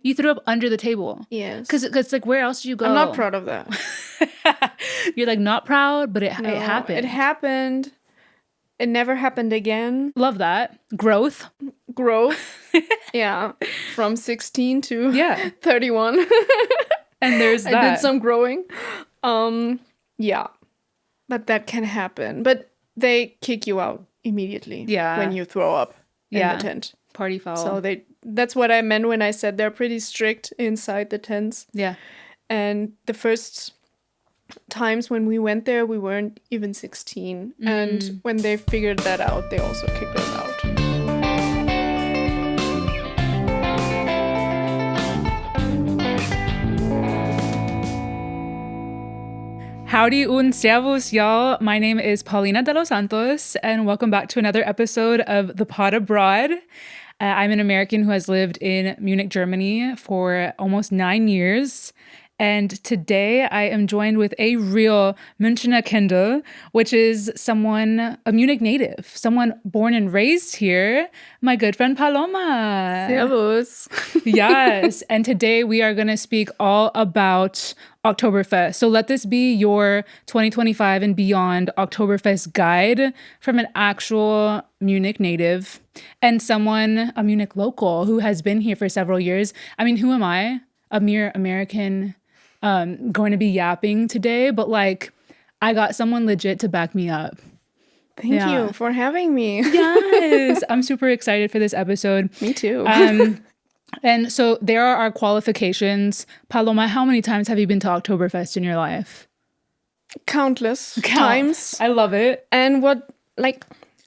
You threw up under the table. Yes. Because like, where else did you go? I'm not proud of that. You're like, not proud, but it happened. It happened. It never happened again. Love that. Growth. Yeah. From 16 to 31. And there's that. I did some growing. Yeah. But that can happen. But they kick you out immediately when you throw up in the tent. Party foul. So that's what I meant when I said they're pretty strict inside the tents. Yeah. And the first times when we went there, we weren't even 16. And when they figured that out, they also kicked us out. Howdy und servus, y'all. My name is Paulina de los Santos, and welcome back to another episode of The Pod Abroad. I'm an American who has lived in Munich, Germany for almost 9 years. And today I am joined with a real Münchner Kindl, which is a Munich native, someone born and raised here, my good friend Paloma. Servus. Yes. And today we are going to speak all about Oktoberfest. So let this be your 2025 and beyond Oktoberfest guide from an actual Munich native and a Munich local who has been here for several years. I mean, who am I? A mere American going to be yapping today, but like I got someone legit to back me up. Thank you for having me. Yes, I'm super excited for this episode. Me too. And so there are our qualifications. Paloma, how many times have you been to Oktoberfest in your life? Countless times. I love it. And I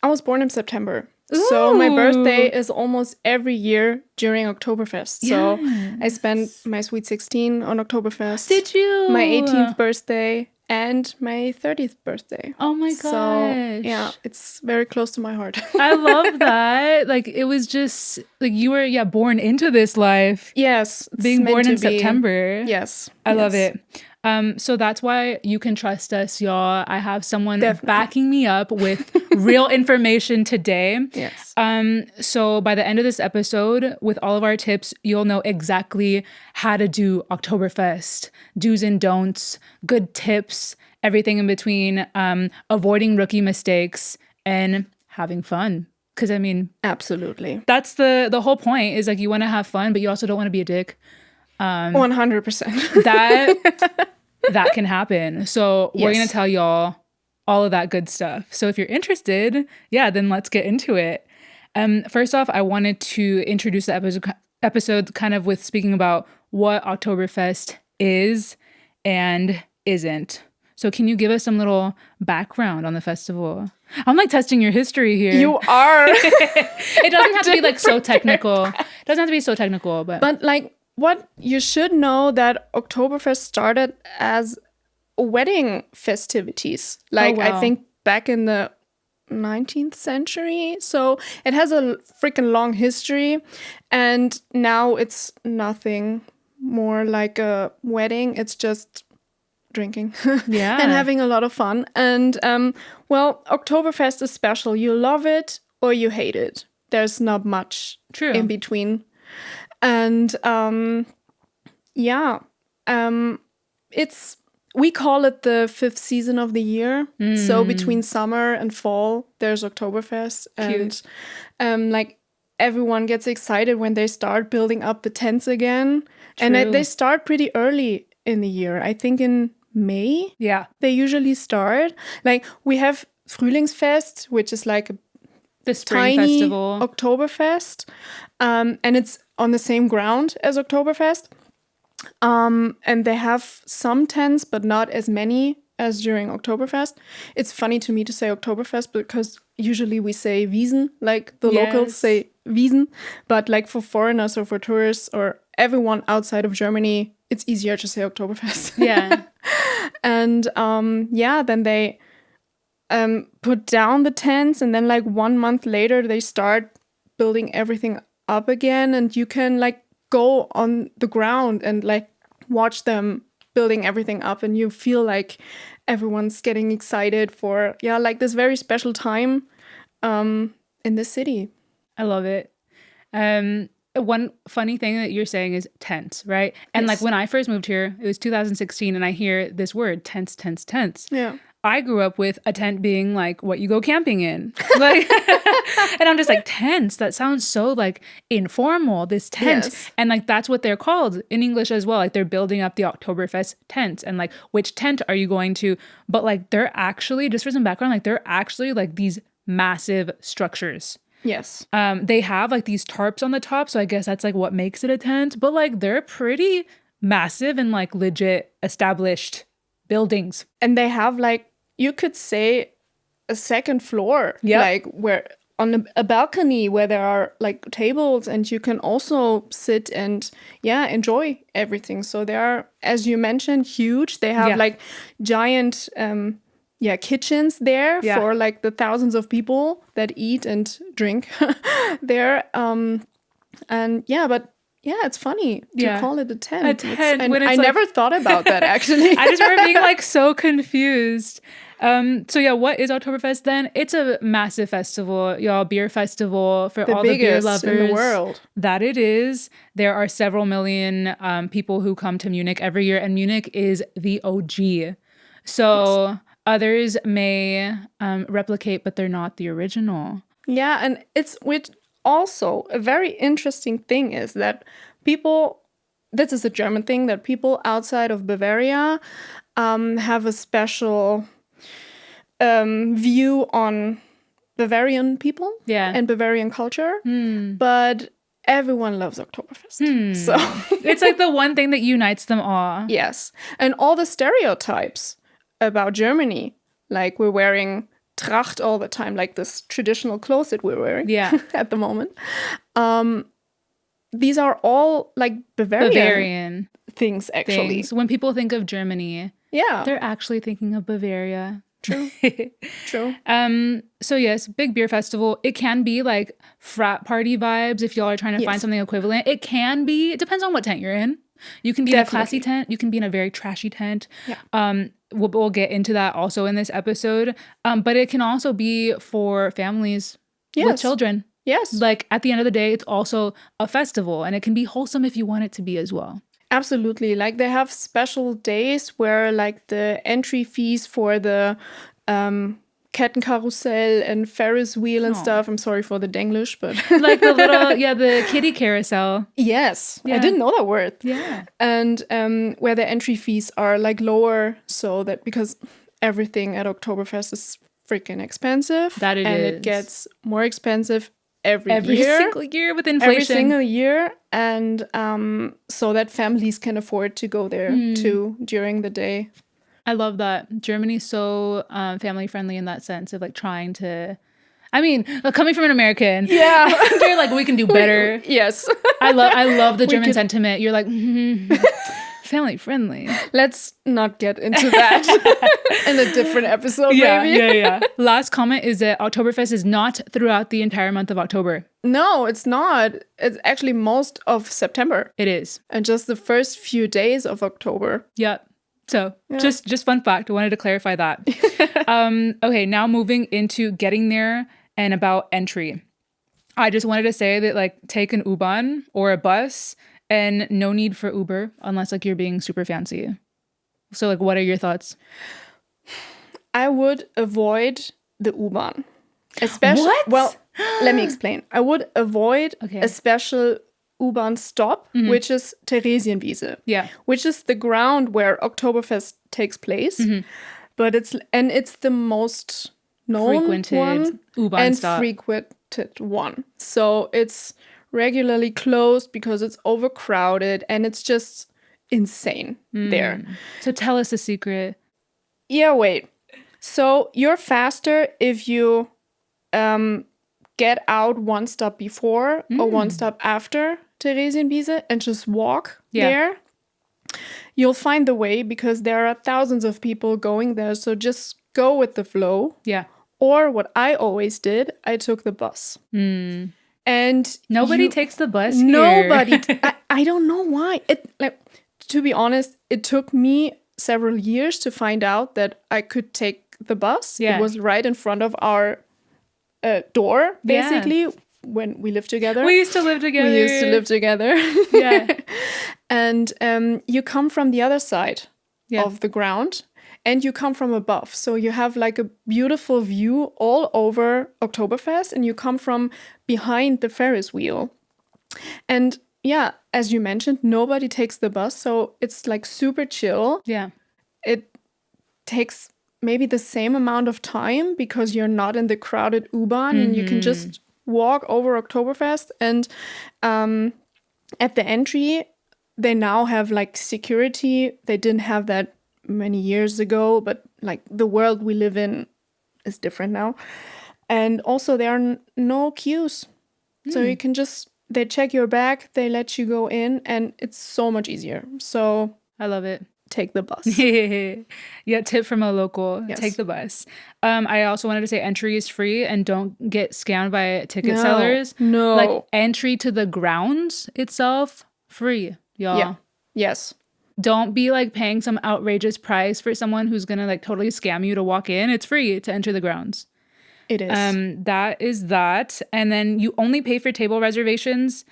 was born in September. Ooh. So my birthday is almost every year during Oktoberfest. Yes. So I spent my sweet 16 on Oktoberfest. Did you? My 18th birthday and my 30th birthday. Oh my gosh. So yeah, it's very close to my heart. I love that. Like it was just like you were born into this life. Yes. Being born in September. Yes. I love it. So that's why you can trust us, y'all. I have someone backing me up with real information today. Yes. So by the end of this episode, with all of our tips, you'll know exactly how to do Oktoberfest, do's and don'ts, good tips, everything in between, avoiding rookie mistakes and having fun. Because I mean, absolutely. That's the whole point is like you want to have fun, but you also don't want to be a dick. 100%. That can happen. So we're going to tell y'all all of that good stuff. So if you're interested, then let's get into it. First off, I wanted to introduce the episode kind of with speaking about what Oktoberfest is and isn't. So can you give us some little background on the festival? I'm like testing your history here. You are. It doesn't have to be like so technical. It doesn't have to be so technical, but like what you should know that Oktoberfest started as wedding festivities. Like I think back in the 19th century. So it has a freaking long history. And now it's nothing more like a wedding. It's just drinking and having a lot of fun. And Oktoberfest is special. You love it or you hate it. There's not much in between. And we call it the fifth season of the year. So between summer and fall, there's Oktoberfest. Cute. And like everyone gets excited when they start building up the tents again. True. And they start pretty early in the year. I think in May. Yeah. They usually start. Like we have Frühlingsfest, which is like the spring tiny festival. Oktoberfest. And it's on the same ground as Oktoberfest. And they have some tents, but not as many as during Oktoberfest. It's funny to me to say Oktoberfest because usually we say Wiesn, like the locals say Wiesn. But like for foreigners or for tourists or everyone outside of Germany, it's easier to say Oktoberfest. Yeah. And then they put down the tents, and then like 1 month later they start building everything up again, and you can like go on the ground and like watch them building everything up, and you feel like everyone's getting excited for like this very special time in the city. I love it. one funny thing that you're saying is tent, right? And like when I first moved here, it was 2016, and I hear this word, tents, tents, tents. Yeah. I grew up with a tent being like what you go camping in. Like, and I'm just like, tents, that sounds so like informal, this tent. Yes. And like, that's what they're called in English as well. Like they're building up the Oktoberfest tents and like, which tent are you going to? But like, they're actually, just for some background, like they're actually like these massive structures. Yes. They have like these tarps on the top. So I guess that's like what makes it a tent. But like, they're pretty massive and like legit established buildings. And they have like, you could say a second floor, like where on a balcony where there are like tables and you can also sit and enjoy everything. So they are, as you mentioned, huge. They have like giant kitchens there for like the thousands of people that eat and drink there. It's funny to call it a tent. A tent. And I never thought about that, actually. I just remember being like so confused. What is Oktoberfest then? It's a massive festival, y'all, beer festival for all the beer lovers in the world. That it is. There are several million people who come to Munich every year, and Munich is the OG. So others may replicate, but they're not the original. Yeah, and it's with also a very interesting thing is that this is a German thing, that people outside of Bavaria have a special view on Bavarian people and Bavarian culture. But everyone loves Oktoberfest. So it's like the one thing that unites them all. Yes. And all the stereotypes about Germany, like we're wearing Tracht all the time, like this traditional clothes that we're wearing at the moment. These are all like Bavarian things, actually. When people think of Germany, they're actually thinking of Bavaria. True. True. So yes, big beer festival. It can be like frat party vibes if y'all are trying to find something equivalent. It can be. It depends on what tent you're in. You can be in a classy tent. You can be in a very trashy tent. Yeah. We'll get into that also in this episode. But it can also be for families with children. Yes. Like at the end of the day, it's also a festival, and it can be wholesome if you want it to be as well. Absolutely. Like they have special days where like the entry fees for the Kettenkarussell and Ferris wheel and stuff. I'm sorry for the Denglish, but like the little, the kiddie carousel. Yes. I didn't know that word. Yeah. And where the entry fees are like lower, so that because everything at Oktoberfest is freaking expensive. That it is. And it gets more expensive every single year with inflation. Every single year. And so that families can afford to go there too during the day. I love that. Germany's so family friendly in that sense of like trying to, I mean, coming from an American, they're like, we can do better. Yes. I love the German sentiment. You're like, family friendly. Let's not get into that in a different episode, maybe. Yeah. Last comment is that Oktoberfest is not throughout the entire month of October. No, it's not. It's actually most of September. It is. And just the first few days of October. Yep. So just fun fact. I wanted to clarify that. Okay, now moving into getting there and about entry. I just wanted to say that like take an U-Bahn or a bus and no need for Uber unless like you're being super fancy. So like what are your thoughts? I would avoid the U-Bahn. Especially What? Let me explain. I would avoid a special U-Bahn stop, which is Theresienwiese. Yeah. Which is the ground where Oktoberfest takes place. But it's the most known frequented one U-Bahn and stop. frequented one. So it's regularly closed because it's overcrowded and it's just insane there. So tell us a secret. Yeah, wait. So you're faster if you get out one stop before or one stop after Theresienwiese and just walk there. You'll find the way because there are thousands of people going there. So just go with the flow. Yeah. Or what I always did, I took the bus. And nobody takes the bus here. Nobody. I don't know why. To be honest, it took me several years to find out that I could take the bus. Yeah. It was right in front of our door, basically. when we lived together. We used to live together. We used to live together. Yeah. And you come from the other side of the ground and you come from above. So you have like a beautiful view all over Oktoberfest and you come from behind the Ferris wheel. And yeah, as you mentioned, nobody takes the bus. So it's like super chill. Yeah. It takes maybe the same amount of time because you're not in the crowded U-Bahn and you can just walk over Oktoberfest. And at the entry, they now have like security. They didn't have that many years ago, but like the world we live in is different now. And also there are no queues. So you can just, they check your bag, they let you go in, and it's so much easier. So I love it. Take the bus. Yeah, tip from a local. Yes. Take the bus. I also wanted to say entry is free and don't get scammed by ticket sellers. No. Like entry to the grounds itself, free, y'all. Yeah. Yes. Don't be like paying some outrageous price for someone who's gonna like totally scam you to walk in. It's free to enter the grounds. It is. That is that. And then you only pay for table reservations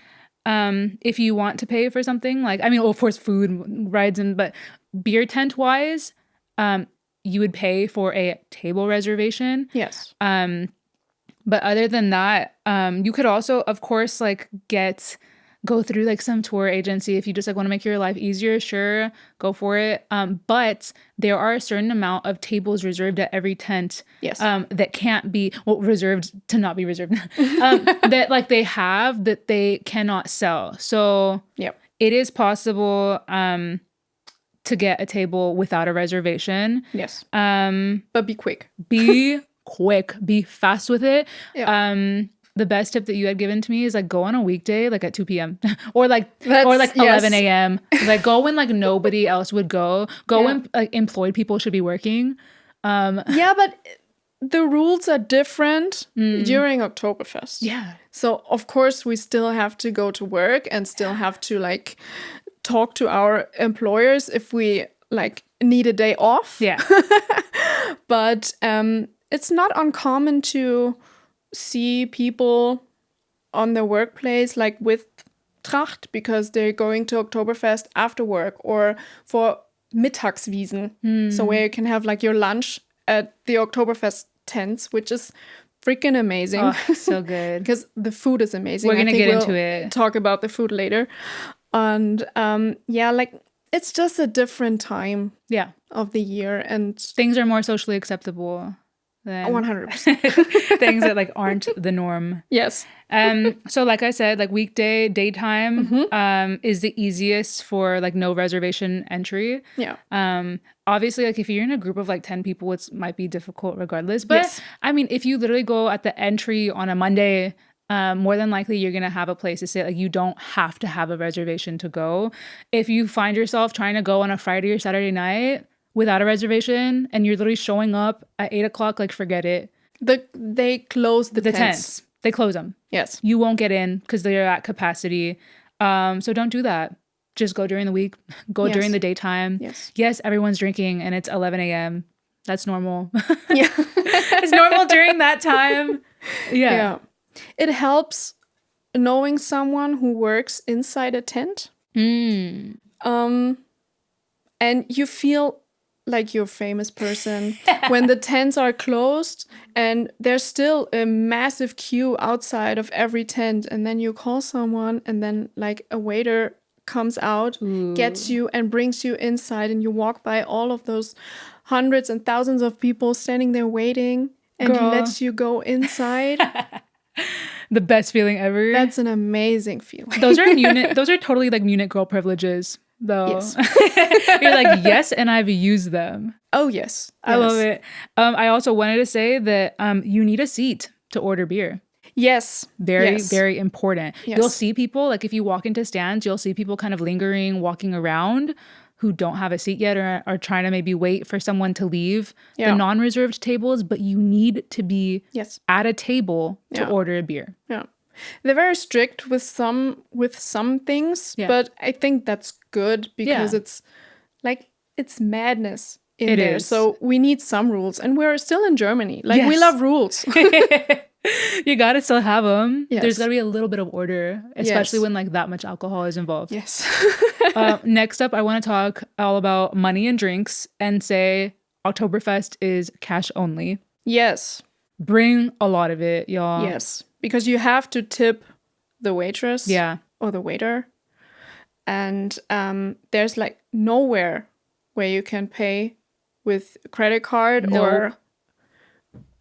if you want to pay for something. Like, I mean, of course, food, rides, but beer tent wise, you would pay for a table reservation. Yes. But other than that, you could also, of course, like go through like some tour agency if you just like want to make your life easier. Sure, go for it. But there are a certain amount of tables reserved at every tent. Yes. That can't be reserved to not be reserved. That like they have that they cannot sell. So it is possible to get a table without a reservation. Yes. But be quick. Be quick. Be fast with it. Yeah. The best tip that you had given to me is like go on a weekday like at 2 p.m. or like 11 a.m. Like go when like nobody else would go. Go when like employed people should be working. Yeah, but the rules are different during Oktoberfest. Yeah. So of course we still have to go to work and still have to like talk to our employers if we like need a day off. Yeah. But it's not uncommon to see people on their workplace like with Tracht because they're going to Oktoberfest after work or for Mittagswiesen. So where you can have like your lunch at the Oktoberfest tents, which is freaking amazing. Oh, so good. Because the food is amazing. We're going to get into it. Talk about the food later. And yeah, like it's just a different time of the year and things are more socially acceptable. 100%. Things that like aren't the norm. Yes. So like I said, like weekday daytime is the easiest for like no reservation entry. Yeah. Obviously, like if you're in a group of like 10 people, it might be difficult regardless. But I mean, if you literally go at the entry on a Monday, more than likely you're gonna have a place to sit. Like you don't have to have a reservation to go. If you find yourself trying to go on a Friday or Saturday night without a reservation and you're literally showing up at 8 o'clock, like forget it. They close the tents. They close them. Yes. You won't get in because they're at capacity. So don't do that. Just go during the week. Go during the daytime. Yes. Yes, everyone's drinking and it's 11 a.m. That's normal. Yeah. It's normal during that time. Yeah. It helps knowing someone who works inside a tent. And you feel like you're a famous person when the tents are closed and there's still a massive queue outside of every tent, and then you call someone and then like a waiter comes out, gets you and brings you inside, and you walk by all of those hundreds and thousands of people standing there waiting, and he lets you go inside. The best feeling ever. That's an amazing feeling. Those are totally like Munich girl privileges. Though. Yes. You're like, yes, and I've used them. Oh, yes. I love it. I also wanted to say that you need a seat to order beer. Yes. Very important. Yes. You'll see people, like if you walk into stands, you'll see people kind of lingering, walking around who don't have a seat yet or are trying to maybe wait for someone to leave the non-reserved tables, but you need to be at a table to order a beer. Yeah. They're very strict with some things, but I think that's good because it's madness in there. So we need some rules, and we're still in Germany. Like we love rules. You gotta still have them. Yes. There's gotta be a little bit of order, especially when like that much alcohol is involved. Yes. Next up, I want to talk all about money and drinks and say Oktoberfest is cash only. Yes. Bring a lot of it, y'all. Yes. Because you have to tip the waitress. Yeah. Or the waiter. And there's like nowhere where you can pay with a credit card or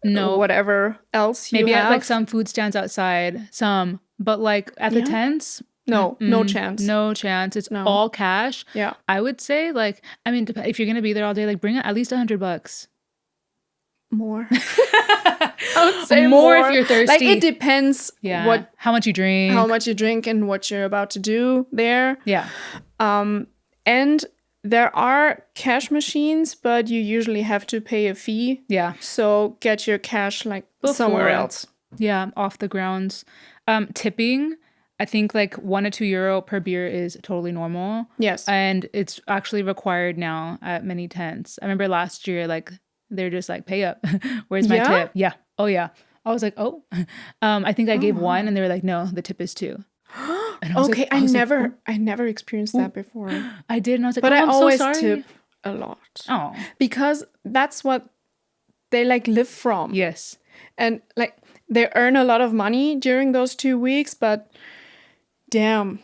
whatever else you have. Maybe at like some food stands outside, but like at the tents, no chance. No chance. It's all cash. Yeah. I would say like, I mean, if you're gonna be there all day, like bring at least $100. More. I would say more if you're thirsty. Like it depends how much you drink and what you're about to do there. Yeah. And there are cash machines, but you usually have to pay a fee. Yeah. So get your cash like somewhere else. Yeah, off the grounds. Tipping, I think like €1 to €2 per beer is totally normal. Yes. And it's actually required now at many tents. I remember last year, like they're just like, pay up. Where's my tip? Yeah. Oh yeah. I was like, oh. I think I gave one and they were like, no, the tip is 2. Okay, I never experienced that before. I did, and I was like, but I always so tip a lot. Oh, because that's what they like live from. Yes, and like they earn a lot of money during those 2 weeks, but damn,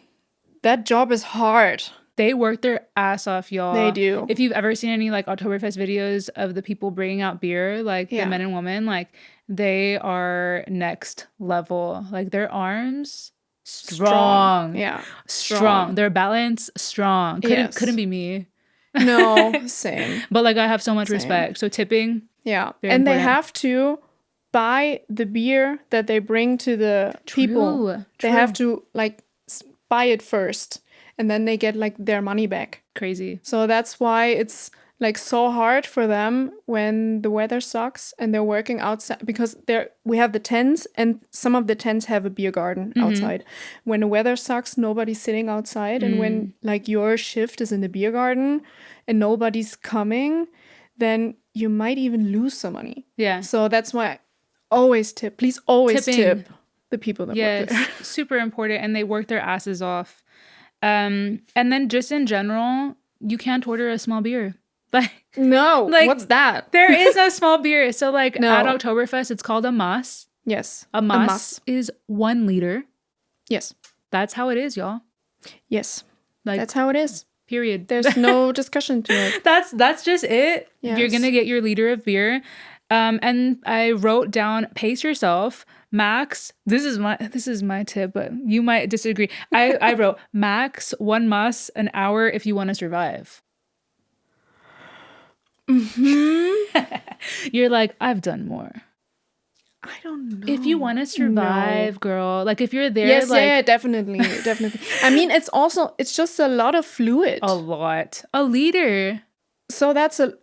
that job is hard. They work their ass off, y'all. They do. If you've ever seen any like Oktoberfest videos of the people bringing out beer, like the men and women, like they are next level. Like their arms. Strong. Yeah. Strong. Their balance, strong. Couldn't be me. No, same. But like I have so much respect. So tipping. Yeah. And important. They have to buy the beer that they bring to the people. They have to like buy it first and then they get like their money back. Crazy. So that's why it's like so hard for them when the weather sucks and they're working outside, because we have the tents and some of the tents have a beer garden outside. When the weather sucks, nobody's sitting outside. And when like your shift is in the beer garden and nobody's coming, then you might even lose some money. Yeah. So that's why always tip. Please always tip the people that work there. Super important. And they work their asses off. And then just in general, you can't order a small beer. No, like, what's that? There is no small beer. So like at Oktoberfest, it's called a Mass. Yes. A Mass is 1 liter. Yes. That's how it is, y'all. Yes. Like, that's how it is. Period. There's no discussion to it. That's just it. Yes. You're gonna get your liter of beer. And I wrote down, pace yourself. Max, this is my tip, but you might disagree. I wrote max 1 Mass an hour if you want to survive. You're like, I've done more. I don't know. If you want to survive, girl, like if you're there, yes, like, yeah, definitely. I mean, it's just a lot of fluid. A liter. So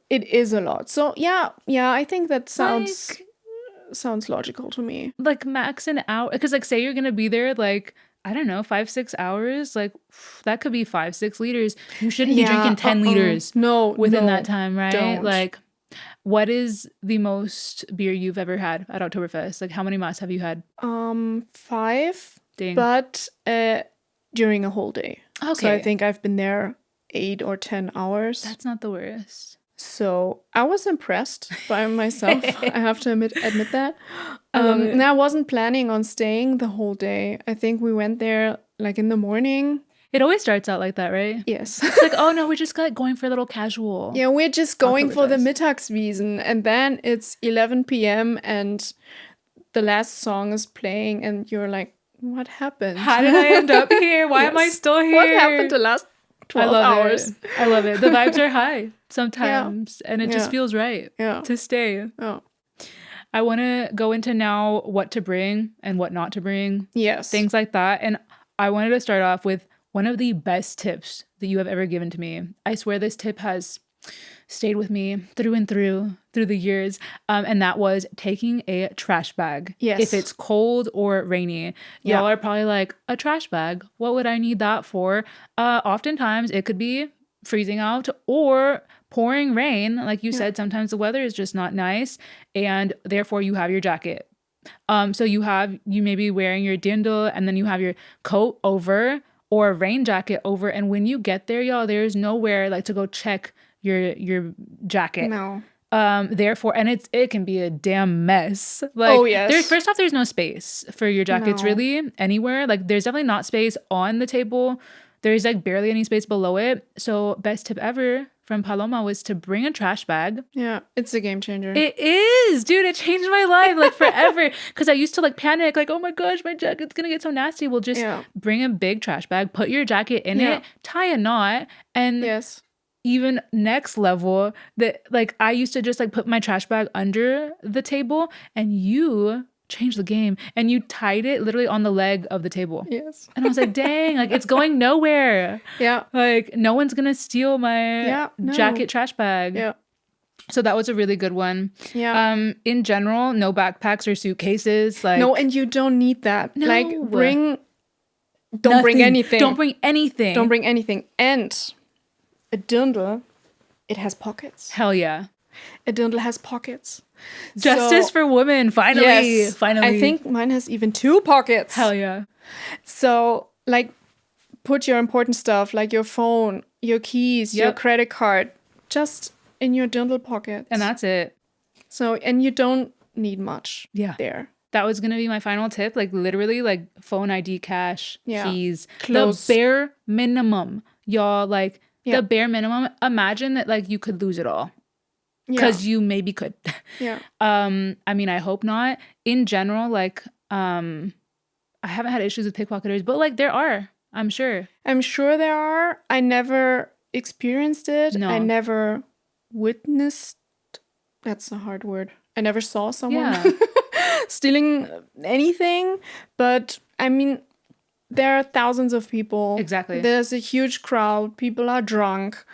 it is a lot. So yeah, I think that sounds logical to me. Like max an hour, because like say you're gonna be there like, I don't know, 5-6 hours, like that could be 5-6 liters. You shouldn't be drinking 10 liters within that time, right? Don't. Like, what is the most beer you've ever had at Oktoberfest? Like, how many Mass have you had? 5. Dang. But during a whole day. Okay. So I think I've been there 8 or 10 hours. That's not the worst. So I was impressed by myself. I have to admit that. And I wasn't planning on staying the whole day. I think we went there like in the morning. It always starts out like that, right? Yes. It's like, oh no, we're just like going for a little casual. Yeah, we're just going for the Mittagswiesen. And then it's 11 p.m. and the last song is playing and you're like, what happened? How did I end up here? Why am I still here? What happened the last 12 hours? I love it. The vibes are high sometimes and it just feels right to stay. Yeah. I want to go into now what to bring and what not to bring. Yes. Things like that. And I wanted to start off with one of the best tips that you have ever given to me. I swear this tip has stayed with me through and through the years. And that was taking a trash bag. Yes. If it's cold or rainy. Y'all are probably like, a trash bag? What would I need that for? Oftentimes it could be freezing out or pouring rain. Like you said, sometimes the weather is just not nice. And therefore you have your jacket. So you may be wearing your Dirndl and then you have your coat over or a rain jacket over. And when you get there, y'all, there's nowhere like to go check your jacket. No. Therefore, and it can be a damn mess. Like, oh yes. First off, there's no space for your jackets really anywhere. Like, there's definitely not space on the table. There's like barely any space below it. So, best tip ever from Paloma was to bring a trash bag. Yeah, it's a game changer. It is, dude. It changed my life like forever. Because I used to like panic, like, oh my gosh, my jacket's gonna get so nasty. Well, just bring a big trash bag, put your jacket in it, tie a knot, and even next level, that like I used to just like put my trash bag under the table, and you changed the game and you tied it literally on the leg of the table. Yes. And I was like, dang, like it's going nowhere. Yeah. Like no one's gonna steal my jacket trash bag. Yeah. So that was a really good one. Yeah. In general, no backpacks or suitcases. Like no, and you don't need that. No. Like Nothing. Don't bring anything. Don't bring anything. Don't bring anything. And a Dirndl, it has pockets. Hell yeah. A Dirndl has pockets. Justice for women, finally. Yes, finally. I think mine has even 2 pockets. Hell yeah. So, like, put your important stuff, like your phone, your keys, your credit card, just in your Dirndl pocket. And that's it. So, and you don't need much there. That was going to be my final tip. Like, literally, like, phone ID, cash, keys. Clothes. The bare minimum. Y'all, like, the bare minimum. Imagine that, like, you could lose it all. Because you maybe could. Yeah. I mean, I hope not. In general, like, I haven't had issues with pickpocketers, but like there are, I'm sure. I'm sure there are. I never experienced it. No. I never witnessed. That's a hard word. I never saw someone stealing anything. But I mean, there are thousands of people. Exactly. There's a huge crowd. People are drunk.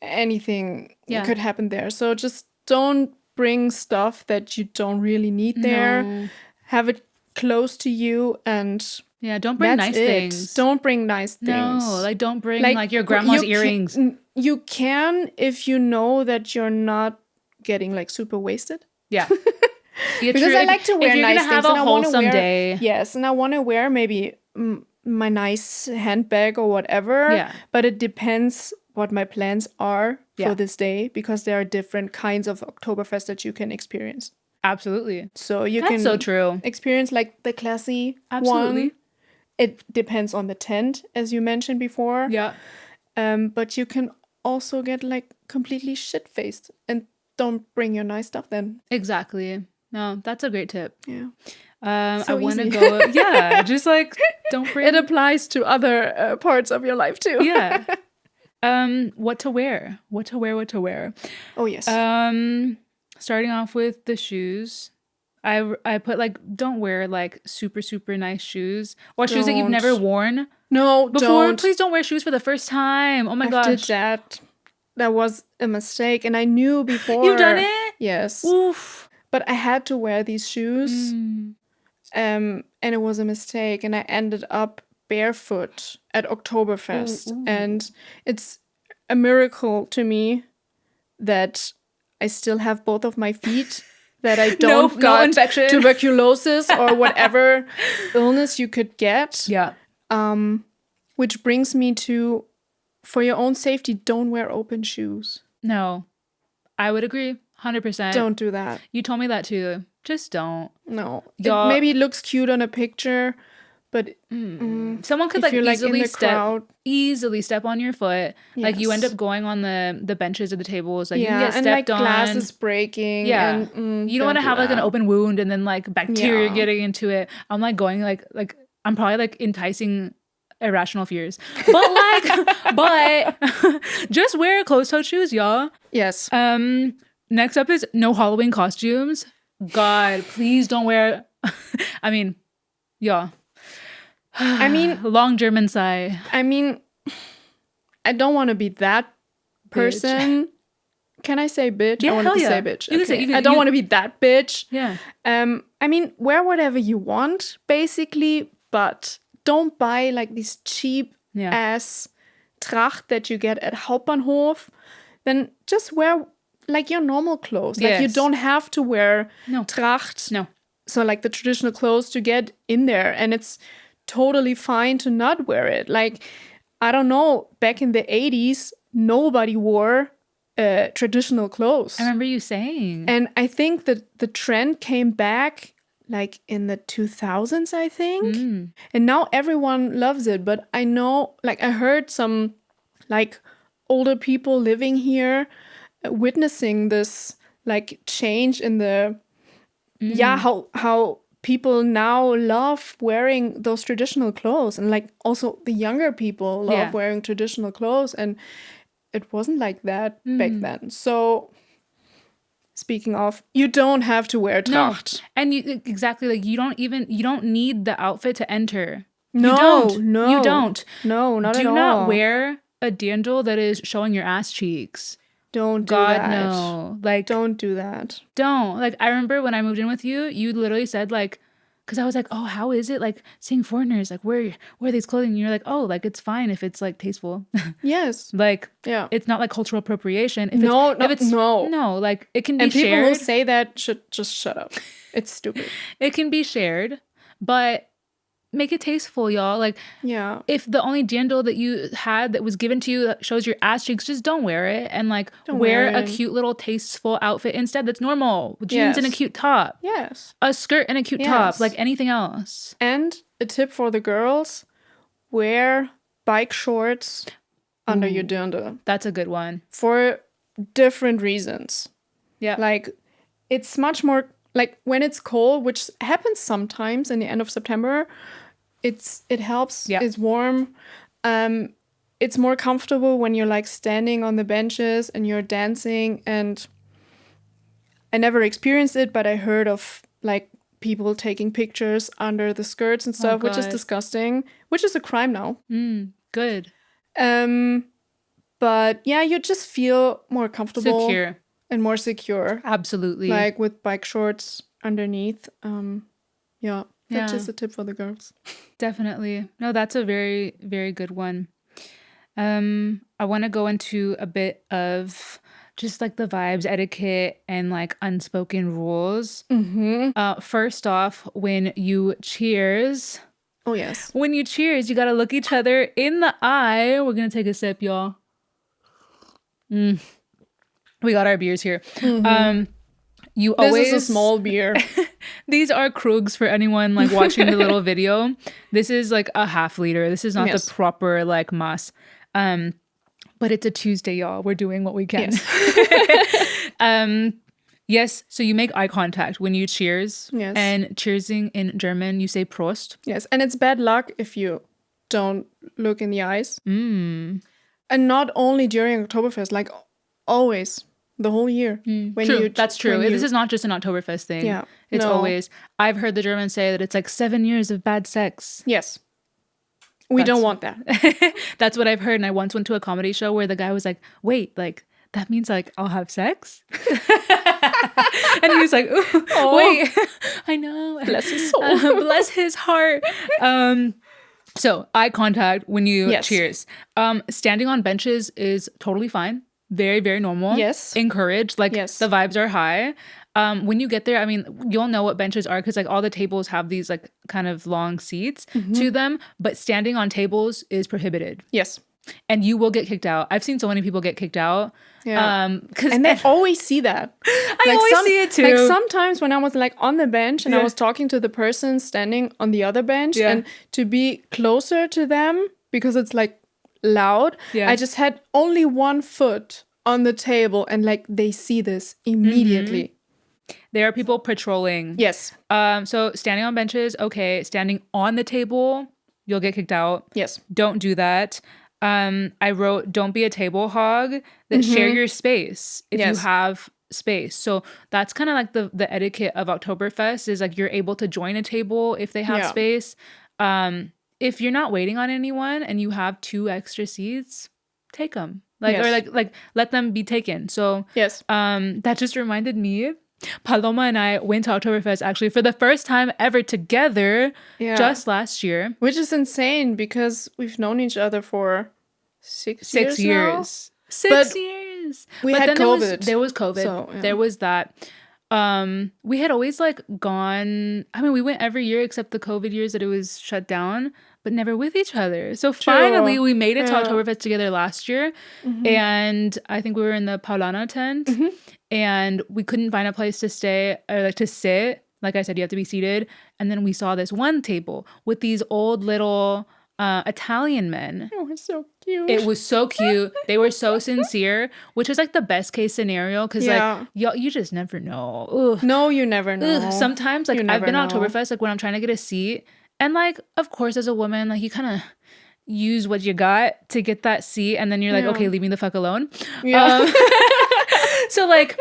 Anything could happen there. So just don't bring stuff that you don't really need there. No. Have it close to you and don't bring nice things. Don't bring nice things. No, like don't bring like your grandma's earrings. You can if you know that you're not getting like super wasted. Yeah. Because I like to wear nice things. Have a wholesome day. Yes, and I want to wear maybe my nice handbag or whatever. Yeah. But it depends what my plans are for this day, because there are different kinds of Oktoberfest that you can experience. Absolutely. So you That's so true. Experience like the classy one. It depends on the tent, as you mentioned before. Yeah. But you can also get like completely shit-faced and don't bring your nice stuff then. Exactly. No, that's a great tip. Yeah. I want to go. Just like don't bring. It applies to other parts of your life too. Yeah. What to wear? Oh yes. Starting off with the shoes. I put like don't wear like super nice shoes or shoes that you've never worn. No, before. don't. Please don't wear shoes for the first time. Oh my gosh. I did that. That was a mistake, and I knew before. You've done it? Yes. Oof. But I had to wear these shoes. And it was a mistake, and I ended up barefoot at Oktoberfest. Ooh. And it's a miracle to me that I still have both of my feet, that I don't got infection. Tuberculosis or whatever illness you could get. Yeah. Which brings me to, for your own safety, don't wear open shoes. No, I would agree 100%. Don't do that. You told me that too. Just don't. No. Maybe it looks cute on a picture, but someone could like easily step on your foot. Yes. Like you end up going on the benches or the tables. Like you can get stepped on. Glass is breaking. Yeah. And, you don't want to have like an open wound and then like bacteria getting into it. I'm like going like I'm probably like enticing irrational fears. But just wear closed-toed shoes, y'all. Yes. Next up is no Halloween costumes. God, please don't wear. I mean, yeah. I mean, long German sigh. I mean, I don't want to be that person. Bitch. Can I say bitch? Yeah, I want to say bitch. You can say, I don't want to be that bitch. Yeah. I mean, wear whatever you want, basically, but don't buy like these cheap ass Tracht that you get at Hauptbahnhof. Then just wear like your normal clothes. Like you don't have to wear Tracht. No. so like the traditional clothes to get in there, and it's totally fine to not wear it. Like, I don't know, back in the 80s, nobody wore traditional clothes. I remember you saying. And I think that the trend came back like in the 2000s, I think. And now everyone loves it. But I know, like, I heard some like older people living here witnessing this like change in the how people now love wearing those traditional clothes, and like also the younger people love wearing traditional clothes, and it wasn't like that back then. So speaking of, you don't have to wear Tracht. No. And exactly, like you don't need the outfit to enter. No, you don't. No, you don't. No, not at all. Do not wear a dirndl that is showing your ass cheeks. Don't do God, that. no. Like, don't do that. Don't. Like, I remember when I moved in with you, you literally said, like, because I was like, oh, how is it, like, seeing foreigners, like, wear these clothing? And you're like, oh, like, it's fine if it's, like, tasteful. Yes. Like, yeah, it's not, like, cultural appropriation. No, like, it can be and shared. And people who say that should just shut up. It's stupid. It can be shared, but make it tasteful, y'all. Like, yeah, if the only dirndl that you had that was given to you that shows your ass cheeks, just don't wear it, and like wear a cute little tasteful outfit instead that's normal. Jeans and a cute top. Yes. A skirt and a cute top, like anything else. And a tip for the girls, wear bike shorts under your dirndl. That's a good one. For different reasons. Yeah. Like, it's much more, like, when it's cold, which happens sometimes in the end of September, it helps. Yeah. It's warm. It's more comfortable when you're like standing on the benches and you're dancing. And I never experienced it, but I heard of like people taking pictures under the skirts and stuff, which is disgusting, which is a crime now. Good. But yeah, you just feel more comfortable. Secure. And more secure. Absolutely. Like with bike shorts underneath. That's just a tip for the girls. Definitely. No, that's a very, very good one. I want to go into a bit of just like the vibes, etiquette, and like unspoken rules. First off, when you cheers. Oh, yes. When you cheers, you got to look each other in the eye. We're going to take a sip, y'all. We got our beers here. This is a small beer. These are Krugs for anyone like watching the little video. This is like a half liter. This is not the proper like mass. But it's a Tuesday, y'all. We're doing what we can. Yes. Yes. So you make eye contact when you cheers. Yes. And cheersing in German, you say Prost. Yes. And it's bad luck if you don't look in the eyes. And not only during Oktoberfest, like always. The whole year. True. That's true. This is not just an Oktoberfest thing. Yeah. It's always. I've heard the Germans say that it's like 7 years of bad sex. Yes. We don't want that. That's what I've heard. And I once went to a comedy show where the guy was like, wait, like, that means like I'll have sex? And he was like, wait, I know. Bless his soul. Bless his heart. So eye contact when you cheers. Standing on benches is totally fine. Very, very normal. Yes. Encouraged. Like, the vibes are high. When you get there, I mean, you'll know what benches are because, like, all the tables have these, like, kind of long seats to them. But standing on tables is prohibited. Yes. And you will get kicked out. I've seen so many people get kicked out. Yeah. And they always see that. I always see it, too. Like, sometimes when I was, like, on the bench and I was talking to the person standing on the other bench and to be closer to them because it's, like, loud. I just had only one foot on the table and like they see this immediately. There are people patrolling. Yes. So standing on benches, okay. Standing on the table, you'll get kicked out. Yes. Don't do that. I wrote, don't be a table hog. That share your space if you have space. So that's kind of like the etiquette of Oktoberfest is like you're able to join a table if they have space. If you're not waiting on anyone and you have 2 extra seats, take them. Like or like let them be taken. So that just reminded me. Paloma and I went to Oktoberfest actually for the first time ever together just last year. Which is insane because we've known each other for 6 years. 6 years. 6 years. We had COVID. There was COVID. So, there was that. We had always like gone. I mean, we went every year except the COVID years that it was shut down, but never with each other. So finally, we made it to Oktoberfest together last year, and I think we were in the Paloma tent, and we couldn't find a place to stay or like to sit. Like I said, you have to be seated, and then we saw this one table with these old little Italian men. It was so cute. It was so cute. They were so sincere, which was like the best case scenario because like you just never know. Ugh. No, you never know. Ugh. Sometimes like I've been on Oktoberfest like when I'm trying to get a seat, and like of course as a woman like you kind of use what you got to get that seat, and then you're like okay, leave me the fuck alone. Yeah. So like.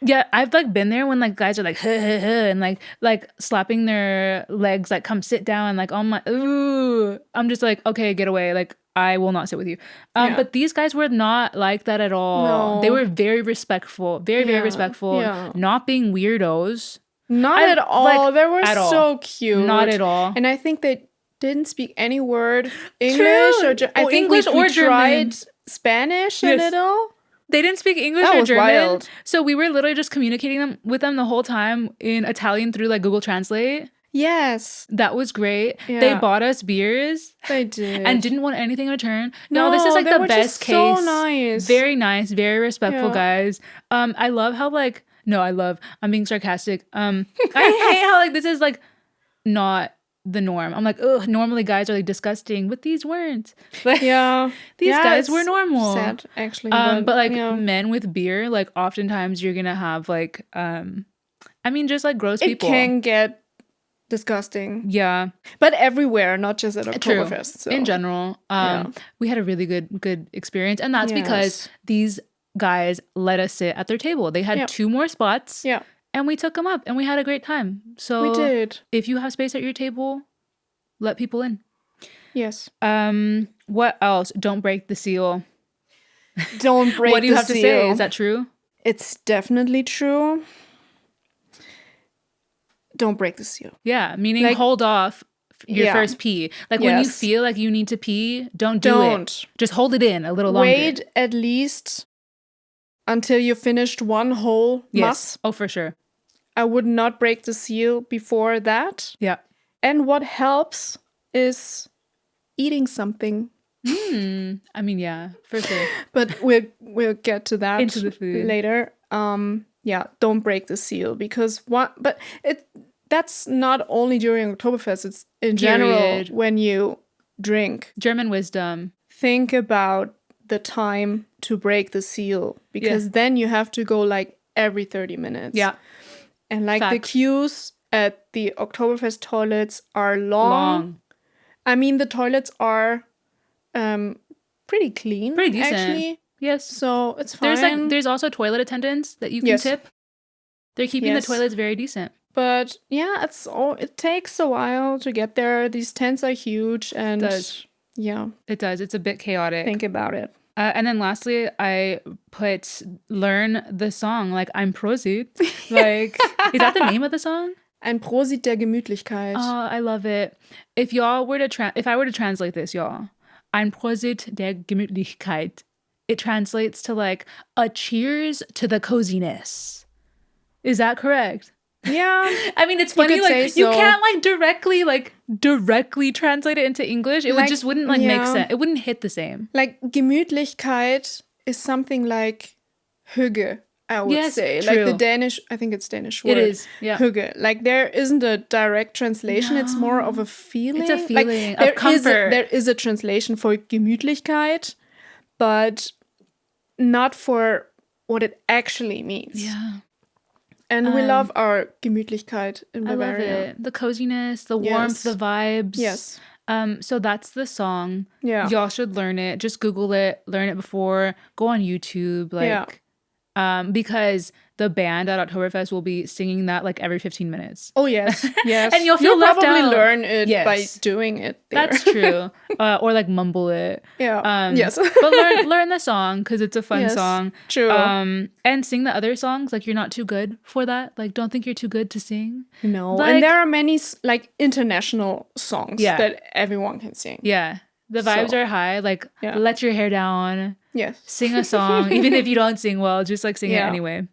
Yeah, I've like been there when like guys are like huh, huh, huh, and like slapping their legs like come sit down, like oh my ooh. I'm just like okay, get away, like I will not sit with you. But these guys were not like that at all. No. They were very respectful, very respectful, not being weirdos. Not at all. Like, they were so cute. Not at all. And I think they didn't speak any word English or I think English we tried Spanish a little. They didn't speak English or German. Wild. So we were literally just communicating with them the whole time in Italian through like Google Translate. Yes. That was great. Yeah. They bought us beers. They did. And didn't want anything in return. No, this is like the best case. So nice. Very nice, very respectful guys. I love how like I'm being sarcastic. I hate how like this is like not the norm. I'm like, ugh, normally guys are like disgusting, but these weren't. Like, these guys were normal. Sad, actually. But like men with beer, like oftentimes you're gonna have like I mean just like gross people. It can get disgusting. Yeah. But everywhere, not just at Oktoberfest. So. In general. We had a really good experience. And that's because these guys let us sit at their table. They had 2 more spots. Yeah. And we took them up and we had a great time. So we did. If you have space at your table, let people in. Yes. What else? Don't break the seal. Don't break the seal. What do you have to say? Is that true? It's definitely true. Don't break the seal. Yeah, meaning like, hold off your first pee. Like when you feel like you need to pee, don't do it. Just hold it in a little longer. Wait at least until you finished one whole muss. Oh, for sure. I would not break the seal before that. Yeah. And what helps is eating something. I mean, yeah, for sure. But we'll get to that into the food later. Don't break the seal because that's not only during Oktoberfest, it's in general when you drink. German wisdom. Think about the time to break the seal because then you have to go like every 30 minutes. Yeah. And like the queues at the Oktoberfest toilets are long. I mean, the toilets are pretty clean. Pretty decent. Actually. Yes. So it's fine. There's also toilet attendants that you can tip. They're keeping the toilets very decent. But yeah, it takes a while to get there. These tents are huge and it does. Yeah. It does. It's a bit chaotic. Think about it. And then lastly, I put learn the song, like I'm Prosit. Like, is that the name of the song? Ein Prosit der Gemütlichkeit. Oh, I love it. If I were to translate this, y'all, Ein Prosit der Gemütlichkeit, it translates to like a cheers to the coziness. Is that correct? Yeah. I mean, it's funny, like you can't like directly translate it into English. It just wouldn't like make sense. It wouldn't hit the same. Like Gemütlichkeit is something like hygge, I would say. True. Like the Danish, I think it's Danish word. It is, yeah. Hygge. Like there isn't a direct translation. No. It's more of a feeling. It's a feeling of comfort. There is a translation for Gemütlichkeit, but not for what it actually means. Yeah. And we love our Gemütlichkeit in Bavaria. I love it. The coziness, the warmth, the vibes. Yes. So that's the song. Yeah. Y'all should learn it. Just Google it. Learn it before. Go on YouTube. Because the band at Oktoberfest will be singing that like every 15 minutes. Oh, yes. Yes. And you'll feel left probably out. Learn it by doing it there. That's true. Or like mumble it. Yeah. Yes. But learn the song because it's a fun song. True. And sing the other songs. Like you're not too good for that. Like don't think you're too good to sing. No. Like, and there are many like international songs that everyone can sing. Yeah. The vibes are high. Like let your hair down. Yes. Sing a song. Even if you don't sing well, just like sing it anyway.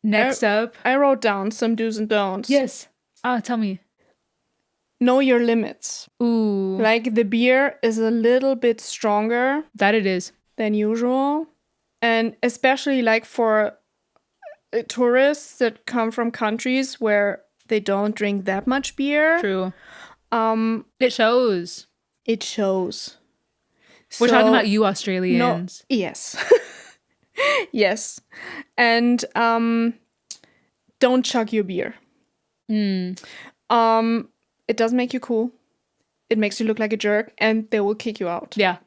Next up. I wrote down some do's and don'ts. Yes. Tell me. Know your limits. Ooh. Like the beer is a little bit stronger. That it is. Than usual. And especially like for tourists that come from countries where they don't drink that much beer. True. It shows. It shows. We're talking about you Australians. No, yes. Yes. And don't chug your beer. It does make you cool. It makes you look like a jerk and they will kick you out. Yeah,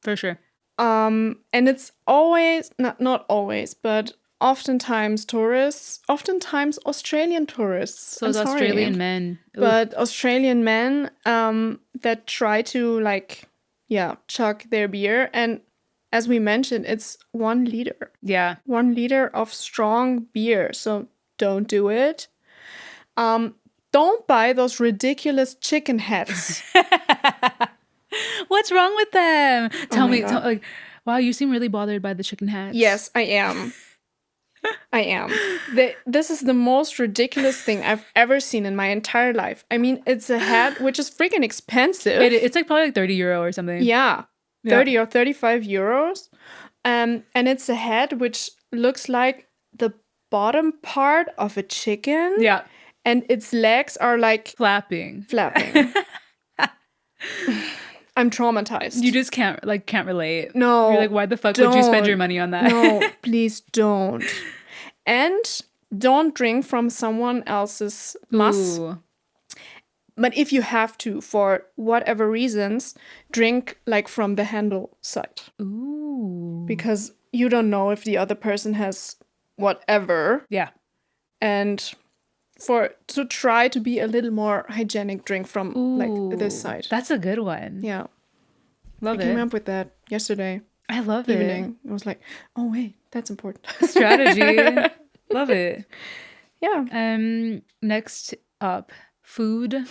for sure. And it's always, not always, but oftentimes Australian tourists. So those Australian men. Ooh. But Australian men that try to like, chug their beer. And as we mentioned, it's 1 liter. Yeah. 1 liter of strong beer. So don't do it. Don't buy those ridiculous chicken hats. What's wrong with them? Tell me. Wow, you seem really bothered by the chicken hats. Yes, I am. This is the most ridiculous thing I've ever seen in my entire life. I mean, it's a hat which is freaking expensive. It's like probably like 30 euro or something. Yeah, 30 or 35 euros. And it's a hat which looks like the bottom part of a chicken. Yeah. And its legs are like flapping. I'm traumatized. You just can't relate. No. You're like, why the fuck would you spend your money on that? No, please don't. And don't drink from someone else's muss. Ooh. But if you have to, for whatever reasons, drink like from the handle side. Ooh. Because you don't know if the other person has whatever. Yeah. And to try to be a little more hygienic, drink from like this side. That's a good one. Yeah. Love it. I came up with that yesterday. I love evening. it. I was like, oh wait, that's important. Strategy. Love it. Yeah. Next up, food.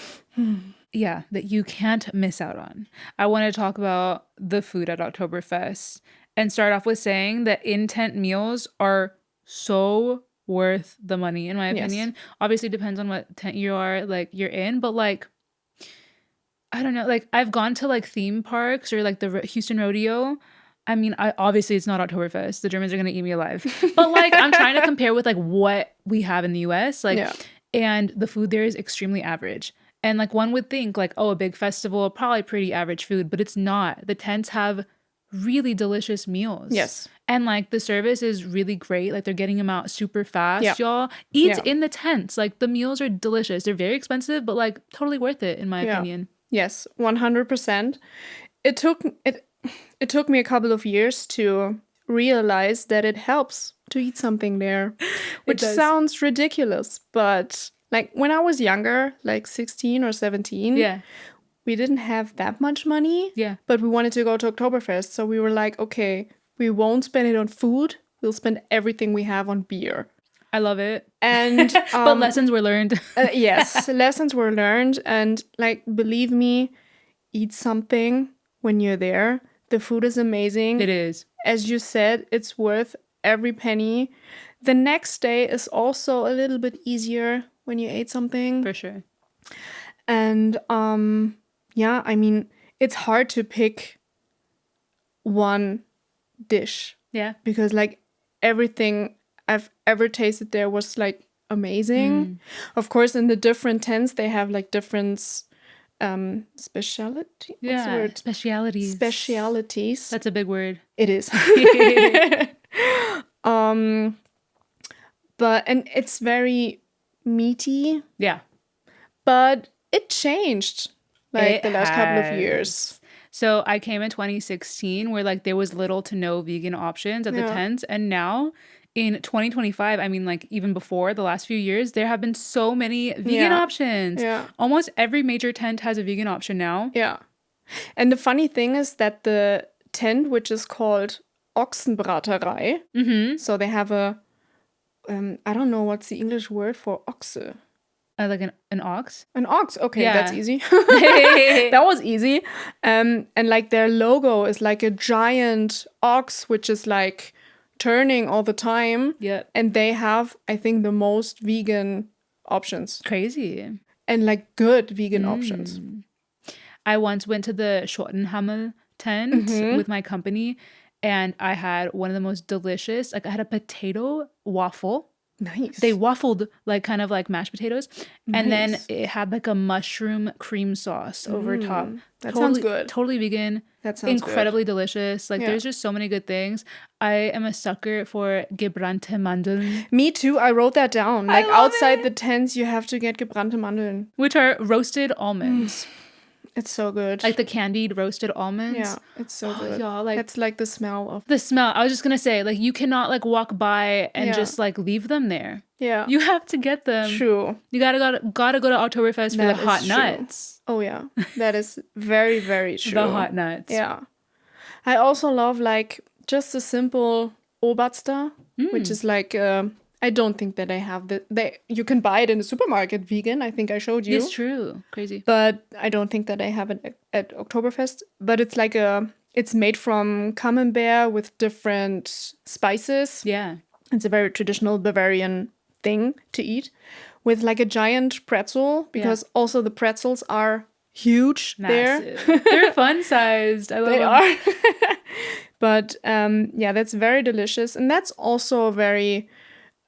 Yeah, that you can't miss out on. I want to talk about the food at Oktoberfest and start off with saying that in-tent meals are so worth the money, in my opinion. Obviously depends on what tent you're in, but like, I don't know, like I've gone to like theme parks or like the Houston Rodeo. I mean, obviously it's not Oktoberfest. The Germans are gonna eat me alive. But like I'm trying to compare with like what we have in the US, and the food there is extremely average. And like one would think like, oh, a big festival, probably pretty average food, but it's not. The tents have really delicious meals. Yes. And like the service is really great. Like they're getting them out super fast, y'all. Eat in the tents. Like the meals are delicious. They're very expensive, but like totally worth it in my opinion. Yes, 100%. It took me a couple of years to realize that it helps to eat something there, which sounds ridiculous, but like when I was younger, like 16 or 17, we didn't have that much money, but we wanted to go to Oktoberfest. So we were like, okay, we won't spend it on food. We'll spend everything we have on beer. I love it. And but lessons were learned. Yes, lessons were learned. And like, believe me, eat something when you're there. The food is amazing. It is. As you said, it's worth every penny. The next day is also a little bit easier when you ate something. For sure. And I mean, it's hard to pick one dish. Yeah. Because like everything I've ever tasted there was like amazing. Of course, in the different tents, they have like different specialty. What's the word? Specialities. That's a big word. It is. But it's very meaty. Yeah. But it changed like the last couple of years. So I came in 2016 where like there was little to no vegan options at the tents. And now in 2025, I mean like even before the last few years, there have been so many vegan options. Yeah. Almost every major tent has a vegan option now. Yeah. And the funny thing is that the tent, which is called Ochsenbraterei, so they have a, I don't know what's the English word for oxe. Like an ox? An ox. Okay, that's easy. That was easy. And like their logo is like a giant ox, which is like turning all the time. Yep. And they have, I think, the most vegan options. Crazy. And like good vegan options. I once went to the Schottenhamel tent with my company, and I had one of the most delicious, like I had a potato waffle. Nice. They waffled like kind of like mashed potatoes. Nice. And then it had like a mushroom cream sauce over top. That sounds good. Totally vegan. That sounds incredibly delicious. Like there's just so many good things. I am a sucker for gebrannte Mandeln. Me too. I wrote that down. Like outside the tents, you have to get gebrannte Mandeln. Which are roasted almonds. It's so good. Like the candied roasted almonds. Yeah, it's so good. Y'all, like, that's like the smell of... The smell. I was just going to say, like, you cannot, like, walk by and just, like, leave them there. Yeah. You have to get them. True. You gotta go to Oktoberfest for the hot nuts. Oh, yeah. That is very, very true. The hot nuts. Yeah. I also love, like, just a simple Oberster, which is like... I don't think that I have you can buy it in the supermarket vegan. I think I showed you. It's true. Crazy. But I don't think that I have it at Oktoberfest. But it's like it's made from camembert with different spices. Yeah. It's a very traditional Bavarian thing to eat with like a giant pretzel because also the pretzels are huge. Massive. They're fun sized. I love them. Are. But yeah, that's very delicious. And that's also very...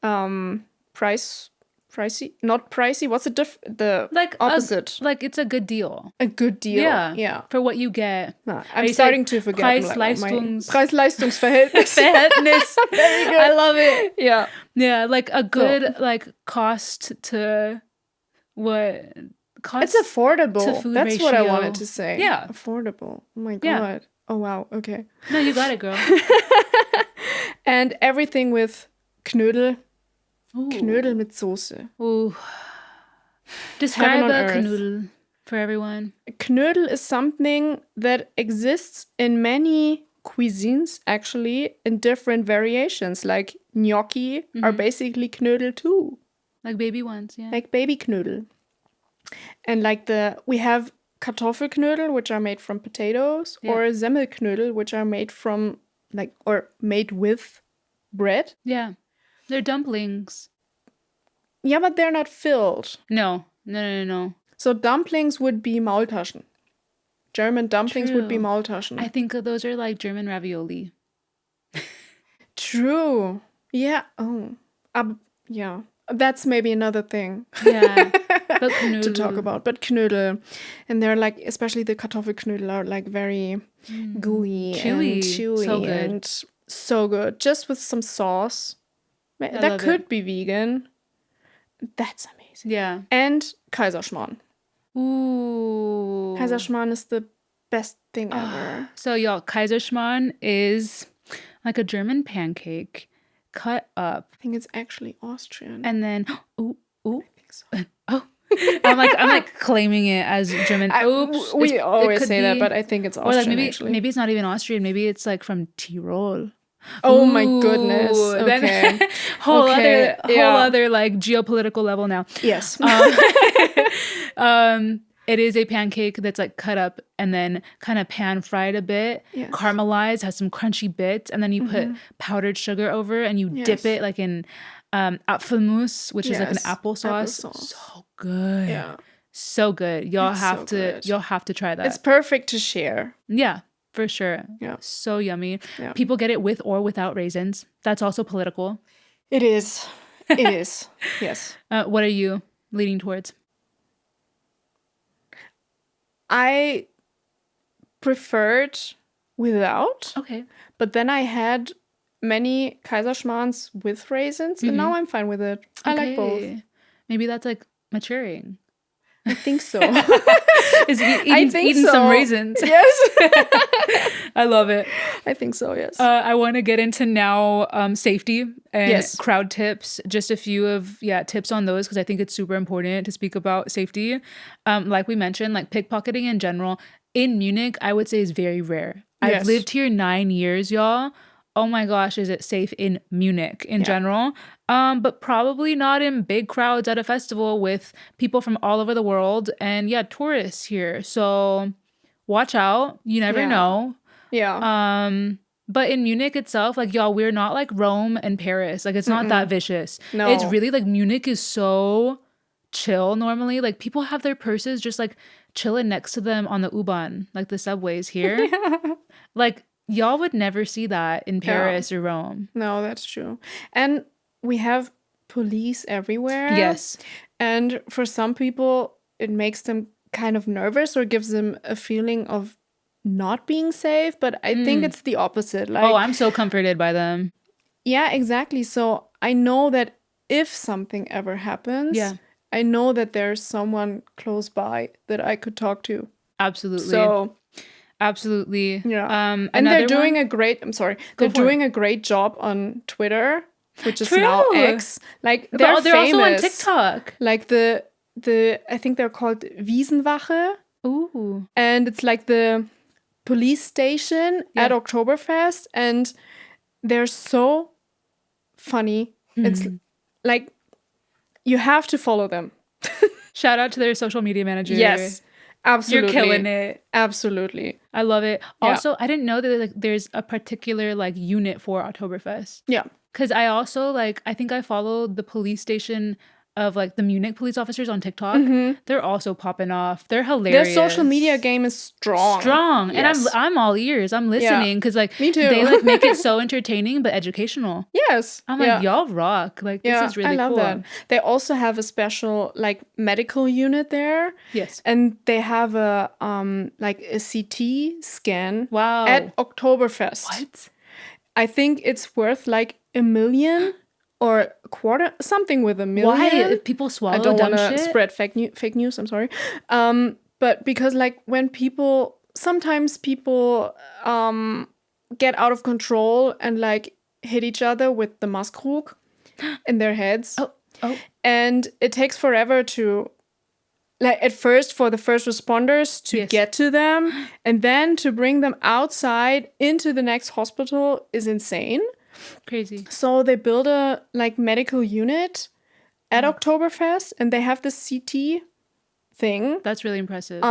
pricey, not pricey. What's the like opposite? Like it's a good deal. A good deal. Yeah. For what you get. I'm starting to forget Preis-Leistungs-Verhältnis. Very good. I love it. Yeah. Yeah, like a good like cost to what cost. It's affordable. To food That's ratio. what I wanted to say. Yeah. Affordable. Oh my god. Oh wow. Okay. No, you got it, girl. And everything with Knödel. Ooh. Knödel mit Soße. Ooh. Describe a Knödel for everyone. Knödel is something that exists in many cuisines, actually, in different variations. Like gnocchi are basically Knödel too. Like baby ones, yeah. Like baby Knödel. And like we have Kartoffelknödel, which are made from potatoes, or Semmelknödel, which are made from or made with bread. Yeah. They're dumplings. Yeah, but they're not filled. No. So dumplings would be Maultaschen. German dumplings would be Maultaschen. I think those are like German ravioli. True. Yeah. Oh. Yeah. That's maybe another thing. Yeah. But Knödel. To talk about. But Knödel. And they're like, especially the Kartoffelknödel are like very gooey chewy. And chewy. So good. And so good. Just with some sauce. That could be vegan. That's amazing. Yeah. And Kaiserschmarrn. Ooh. Kaiserschmarrn is the best thing ever. So y'all, Kaiserschmarrn is like a German pancake cut up. I think it's actually Austrian. And then I think so. I'm like claiming it as German. Oops. We always say that, but I think it's Austrian. Or like maybe it's not even Austrian. Maybe it's like from Tyrol. Oh my goodness. Okay. whole other like geopolitical level now. Yes. It is a pancake that's like cut up and then kind of pan fried a bit, caramelized, has some crunchy bits, and then you put powdered sugar over and you dip it like in Apfelmus, which is like an applesauce. So good. Yeah. So good. Y'all have to try that. It's perfect to share. Yeah. For sure. Yeah. So yummy. Yeah. People get it with or without raisins. That's also political. It is. It is. Yes. What are you leaning towards? I preferred without. Okay. But then I had many Kaiserschmarrns with raisins, and now I'm fine with it. I like both. Maybe that's like maturing. I think so. Eating some raisins. Yes. I love it. I think so, yes. I want to get into now safety and crowd tips. Just a few of tips on those because I think it's super important to speak about safety. Like we mentioned, like pickpocketing in general in Munich, I would say is very rare. I've lived here 9 years, y'all. Oh my gosh, is it safe in Munich in general? But probably not in big crowds at a festival with people from all over the world and tourists here. So watch out. You never know. Yeah. But in Munich itself, like, y'all, we're not like Rome and Paris. Like, it's not that vicious. No. It's really like Munich is so chill normally. Like, people have their purses just like chilling next to them on the U-Bahn, like the subways here. Like, y'all would never see that in Paris or Rome. No, that's true. And we have police everywhere. Yes. And for some people, it makes them kind of nervous or gives them a feeling of not being safe. But I think it's the opposite. Like, oh, I'm so comforted by them. Yeah, exactly. So I know that if something ever happens, I know that there's someone close by that I could talk to. Absolutely. So absolutely. Yeah. And they're doing a great, they're doing a great job on Twitter, which is now X. Like, they're famous. Also on TikTok. Like I think they're called Wiesenwache. Ooh. And it's like the police station at Oktoberfest. And they're so funny. It's like, you have to follow them. Shout out to their social media manager. Yes. Absolutely. You're killing it. Absolutely. I love it. Also, I didn't know that like there's a particular like unit for Oktoberfest. Yeah. Because I also like, I think I followed the police station of like the Munich police officers on TikTok. They're also popping off. They're hilarious. Their social media game is strong. Yes. And I'm all ears. I'm listening because like me too. They like make it so entertaining but educational. Yes. I'm like, y'all rock. Like, this is really cool. I love that. They also have a special like medical unit there. Yes. And they have a like a CT scan at Oktoberfest. What? I think it's worth like $1 million or a quarter, something with $1 million. Why? If people swallow dumb shit? I don't want to spread fake news, I'm sorry. But because like when sometimes people get out of control and like hit each other with the Maskrug in their heads. Oh. And it takes forever to, like, at first for the first responders to get to them, and then to bring them outside into the next hospital is insane. Crazy. So they build a like medical unit at Oktoberfest, and they have this CT thing. That's really impressive.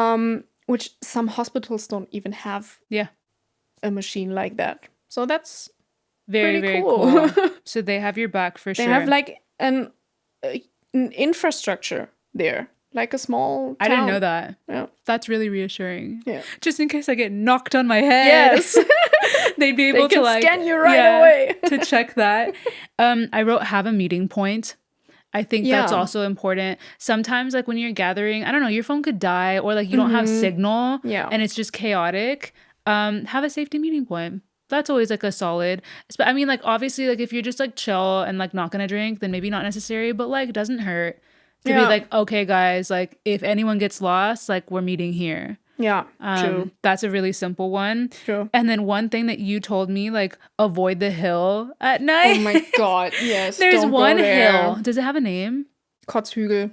Which some hospitals don't even have. Yeah. A machine like that. So that's very cool. So they have your back for sure. They have like an infrastructure there. Like a small town. I didn't know that. Yeah. That's really reassuring. Yeah. Just in case I get knocked on my head. Yes. They'd be able to like scan you right away. To check that. I wrote have a meeting point. I think that's also important. Sometimes like when you're gathering, I don't know, your phone could die or like you don't have signal and it's just chaotic. Have a safety meeting point. That's always like a solid. But I mean, like obviously like if you're just like chill and like not gonna drink, then maybe not necessary, but like it doesn't hurt. To be like, okay, guys, like if anyone gets lost, like we're meeting here. Yeah, true. That's a really simple one. True. And then one thing that you told me, like avoid the hill at night. Oh my God, yes. There's one hill. Does it have a name? Kotzhügel.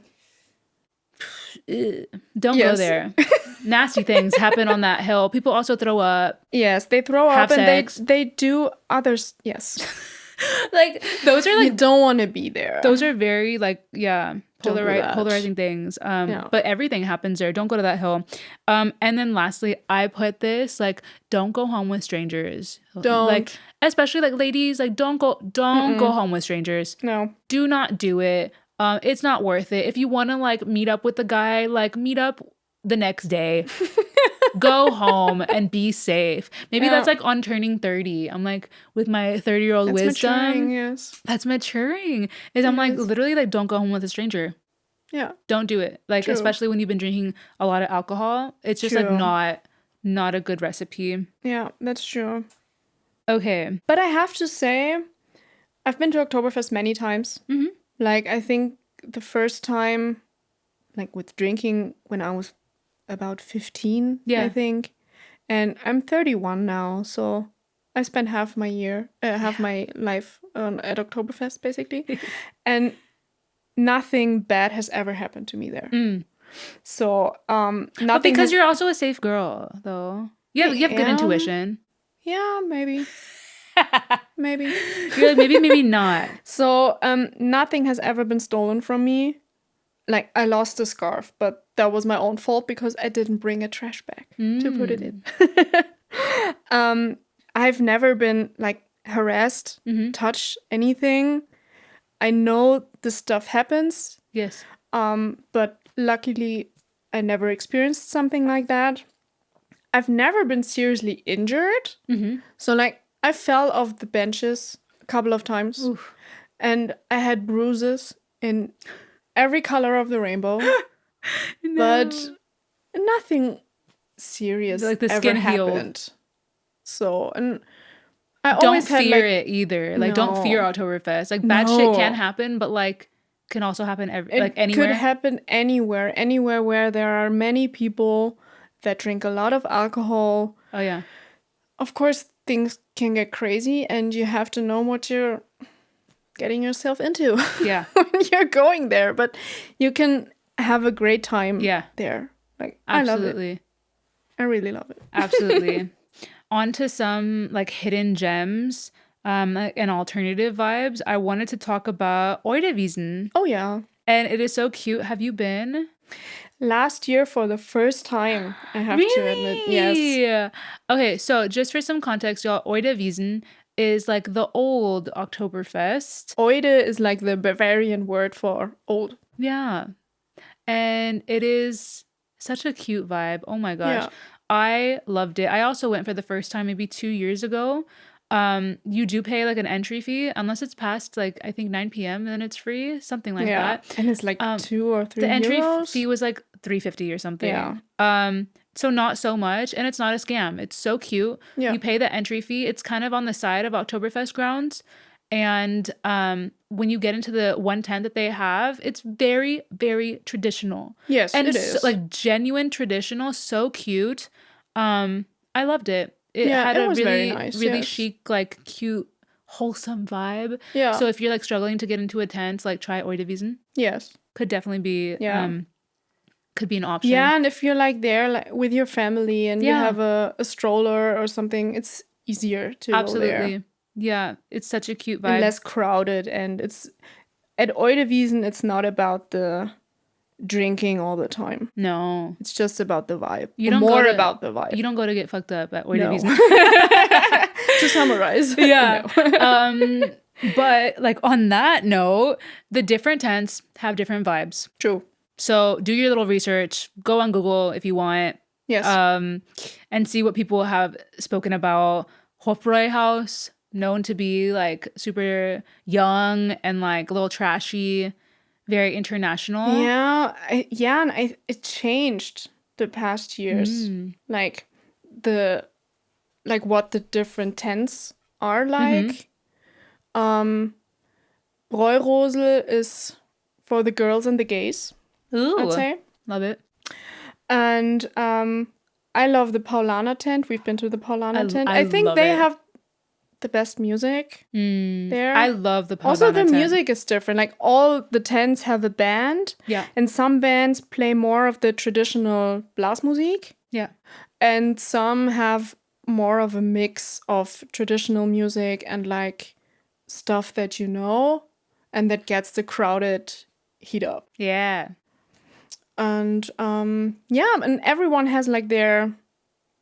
Don't go there. Nasty things happen on that hill. People also throw up. Yes, they throw up and they do others. Yes. Like those are like you don't want to be there. Those are very like polarizing things. But everything happens there. Don't go to that hill. And then lastly, I put this like don't go home with strangers. Don't, like especially like ladies, like don't go home with strangers. No. Do not do it. It's not worth it. If you want to like meet up with the guy, like meet up the next day. Go home and be safe. Maybe that's like on turning 30. I'm like with my 30-year-old wisdom. Maturing, yes. That's maturing. I'm like literally like don't go home with a stranger. Yeah. Don't do it. Like especially when you've been drinking a lot of alcohol. It's just like not a good recipe. Yeah, that's true. Okay. But I have to say, I've been to Oktoberfest many times. Mm-hmm. Like I think the first time like with drinking when I was about 15, I think. And I'm 31 now, so I spent half my life at Oktoberfest, basically. And nothing bad has ever happened to me there. So, nothing... But because you're also a safe girl, though. You have good intuition. Yeah, maybe. Maybe. You're like, maybe not. So, nothing has ever been stolen from me. Like, I lost a scarf, but that was my own fault because I didn't bring a trash bag to put it in. I've never been like harassed, touched anything. I know this stuff happens. Yes. But luckily I never experienced something like that. I've never been seriously injured. So like I fell off the benches a couple of times. Oof. And I had bruises in every color of the rainbow. No. But nothing serious Like the ever skin happened. healed. So, and I Don't always had fear like, it either. Like, don't No. fear Oktoberfest. Like, bad shit can happen, but like, can also happen it anywhere. could happen anywhere where there are many people that drink a lot of alcohol. Oh yeah. Of course, things can get crazy, and you have to know what you're getting yourself into. Yeah. when you're going there, but you can have a great time. Yeah. There, like Absolutely. I love it. I really love it. Absolutely. On to some like hidden gems and alternative vibes. I wanted to talk about Oide Wiesn. Oh yeah. And it is so cute. Have you been? Last year for the first time, I have to admit. Yes. Really? Okay, so just for some context, y'all, Oide Wiesn is like the old Oktoberfest. Oide is like the Bavarian word for old. Yeah. And it is such a cute vibe. Oh my gosh. Yeah. I loved it. I also went for the first time maybe 2 years ago. You do pay like an entry fee unless it's past like I think 9 p.m. then it's free, something like that. And it's like 2 or 3 The entry euros. fee was like $3.50 or something. Yeah. So not so much, and it's not a scam. It's so cute. Yeah. You pay the entry fee. It's kind of on the side of Oktoberfest grounds. And when you get into the one tent that they have, it's very, very traditional. Yes, and it it's is. like genuine traditional, so cute. I loved it. It Yeah, had it a was really, very nice, really yes. chic, like cute, wholesome vibe. Yeah. So if you're like struggling to get into a tent, like try Oide Wiesn. Yes. Could definitely be Yeah. could be an option. Yeah, and if you're like there like with your family and you Yeah. have a stroller or something, it's easier to go there. Absolutely. Yeah, it's such a cute vibe. And less crowded, and it's at Oide Wiesn, it's not about the drinking all the time. No. It's just about the vibe. You don't More go to- about the vibe. You don't go to get fucked up at Oide No. Wiesn. To summarize. Yeah. No. But like on that note, the different tents have different vibes. True. So do your little research. Go on Google if you want. Yes. And see what people have spoken about. Hofbräu House, known to be like super young and like a little trashy, very international. Yeah, and it changed the past years. Like what the different tents are like. Bräurosel is for the girls and the gays, Ooh, I'd say. love it. And I love the Paulana tent. We've been to the Paulana tent. I think love they it. have the best music there. I love the Paulana Also, the tent. music is different. Like all the tents have a band. Yeah. And some bands play more of the traditional Blasmusik. Yeah. And some have more of a mix of traditional music and like stuff that you know and that gets the crowded heat up. Yeah. And and everyone has like their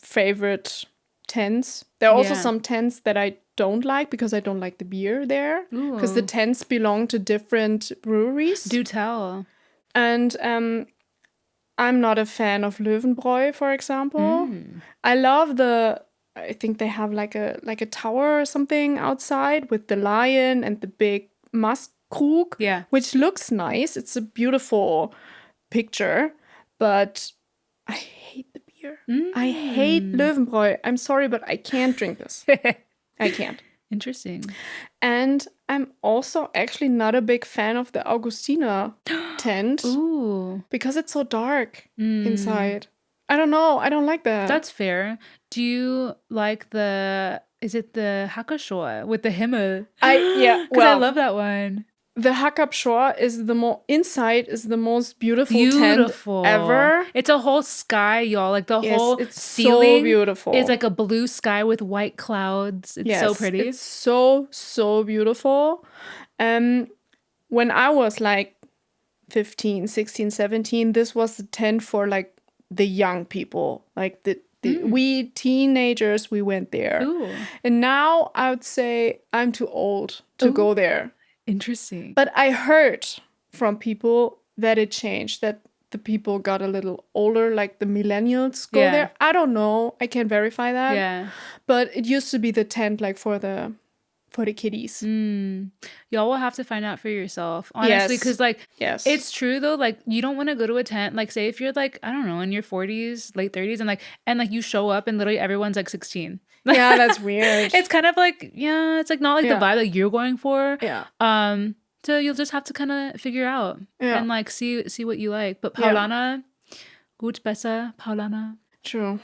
favorite tents. There are also Yeah. some tents that I don't like because I don't like the beer there. Because the tents belong to different breweries. Do tell. And I'm not a fan of Löwenbräu, for example. I love I think they have like a tower or something outside with the lion and the big Mastkrug, Yeah. which looks nice. It's a beautiful picture, but I hate the beer. I hate Löwenbräu. I'm sorry, but I can't drink this. I can't. Interesting. And I'm also actually not a big fan of the Augustiner tent Ooh. because it's so dark inside. I don't know. I don't like that. That's fair. Do you like is it the Hackashow with the Himmel? Yeah. Because I love that one. The Hackabschor is inside is the most beautiful Beautiful. tent ever. It's a whole sky, y'all. Like the Yes, whole it's ceiling so beautiful. is like a blue sky with white clouds. It's so pretty. It's so beautiful. When I was like 15, 16, 17, this was the tent for like the young people, like the We teenagers, we went there. Ooh. And now I would say I'm too old to go there. Interesting. But I heard from people that it changed, that the people got a little older, like the millennials go there. I don't know. I can't verify that. Yeah. But it used to be the tent like for the kiddies. Y'all will have to find out for yourself, honestly, because it's true though. Like, you don't want to go to a tent, like, say if you're like, I don't know, in your 40s, late 30s, and you show up and literally everyone's like 16. Yeah, that's weird. It's kind of like, it's like not like the vibe that you're going for. Yeah. So you'll just have to kind of figure out and like see what you like. But Paulana, gut besser, Paulana. True.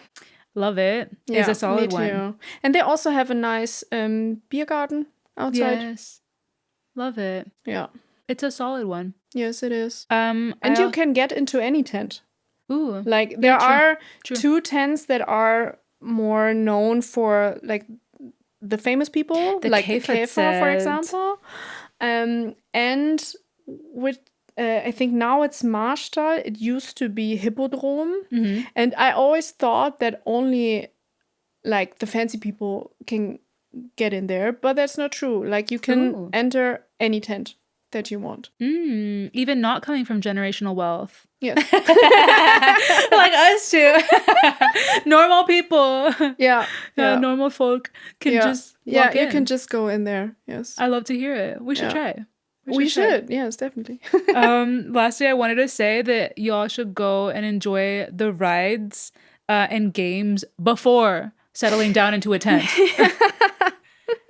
Love it. Yeah, it's a solid me too. one. And they also have a nice beer garden outside. Yes. Love it. Yeah. It's a solid one. Yes, it is. And you can get into any tent. Ooh. Like there are two tents that are more known for like the famous people, like the Käfer, for example. And with I think now it's Marstall. It used to be Hippodrome. And I always thought that only like the fancy people can get in there, but that's not true. Like you can enter any tent that you want. Even not coming from generational wealth. Yes. Like us too. Normal people. Yeah. Normal folk can just walk in. You can just go in there. Yes. I love to hear it. We should try. We should. Yes, definitely. Lastly, I wanted to say that y'all should go and enjoy the rides and games before settling down into a tent.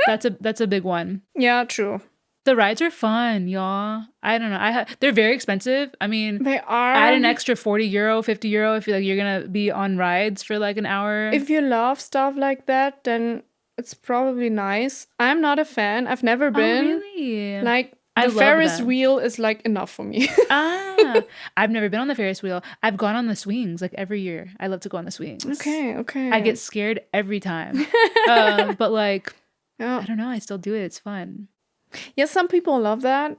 That's a big one. Yeah, true. The rides are fun, y'all. I don't know. They're very expensive. I mean, they are. Add an extra €40, €50 if you're gonna be on rides for like an hour. If you love stuff like that, then it's probably nice. I'm not a fan. I've never been. Oh, really? Like the Ferris wheel is like enough for me. I've never been on the Ferris wheel. I've gone on the swings like every year. I love to go on the swings. Okay. I get scared every time. But like, I don't know. I still do it. It's fun. Yeah, some people love that.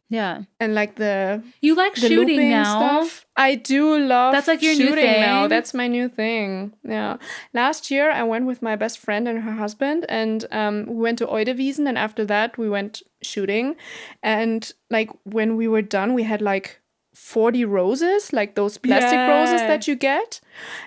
Yeah. And like you like the shooting now. Stuff. I do love that's like your shooting new thing now. That's my new thing. Yeah. Last year I went with my best friend and her husband, and we went to Oide Wiesn, and after that we went shooting. And like when we were done, we had like 40 roses, like those plastic roses that you get.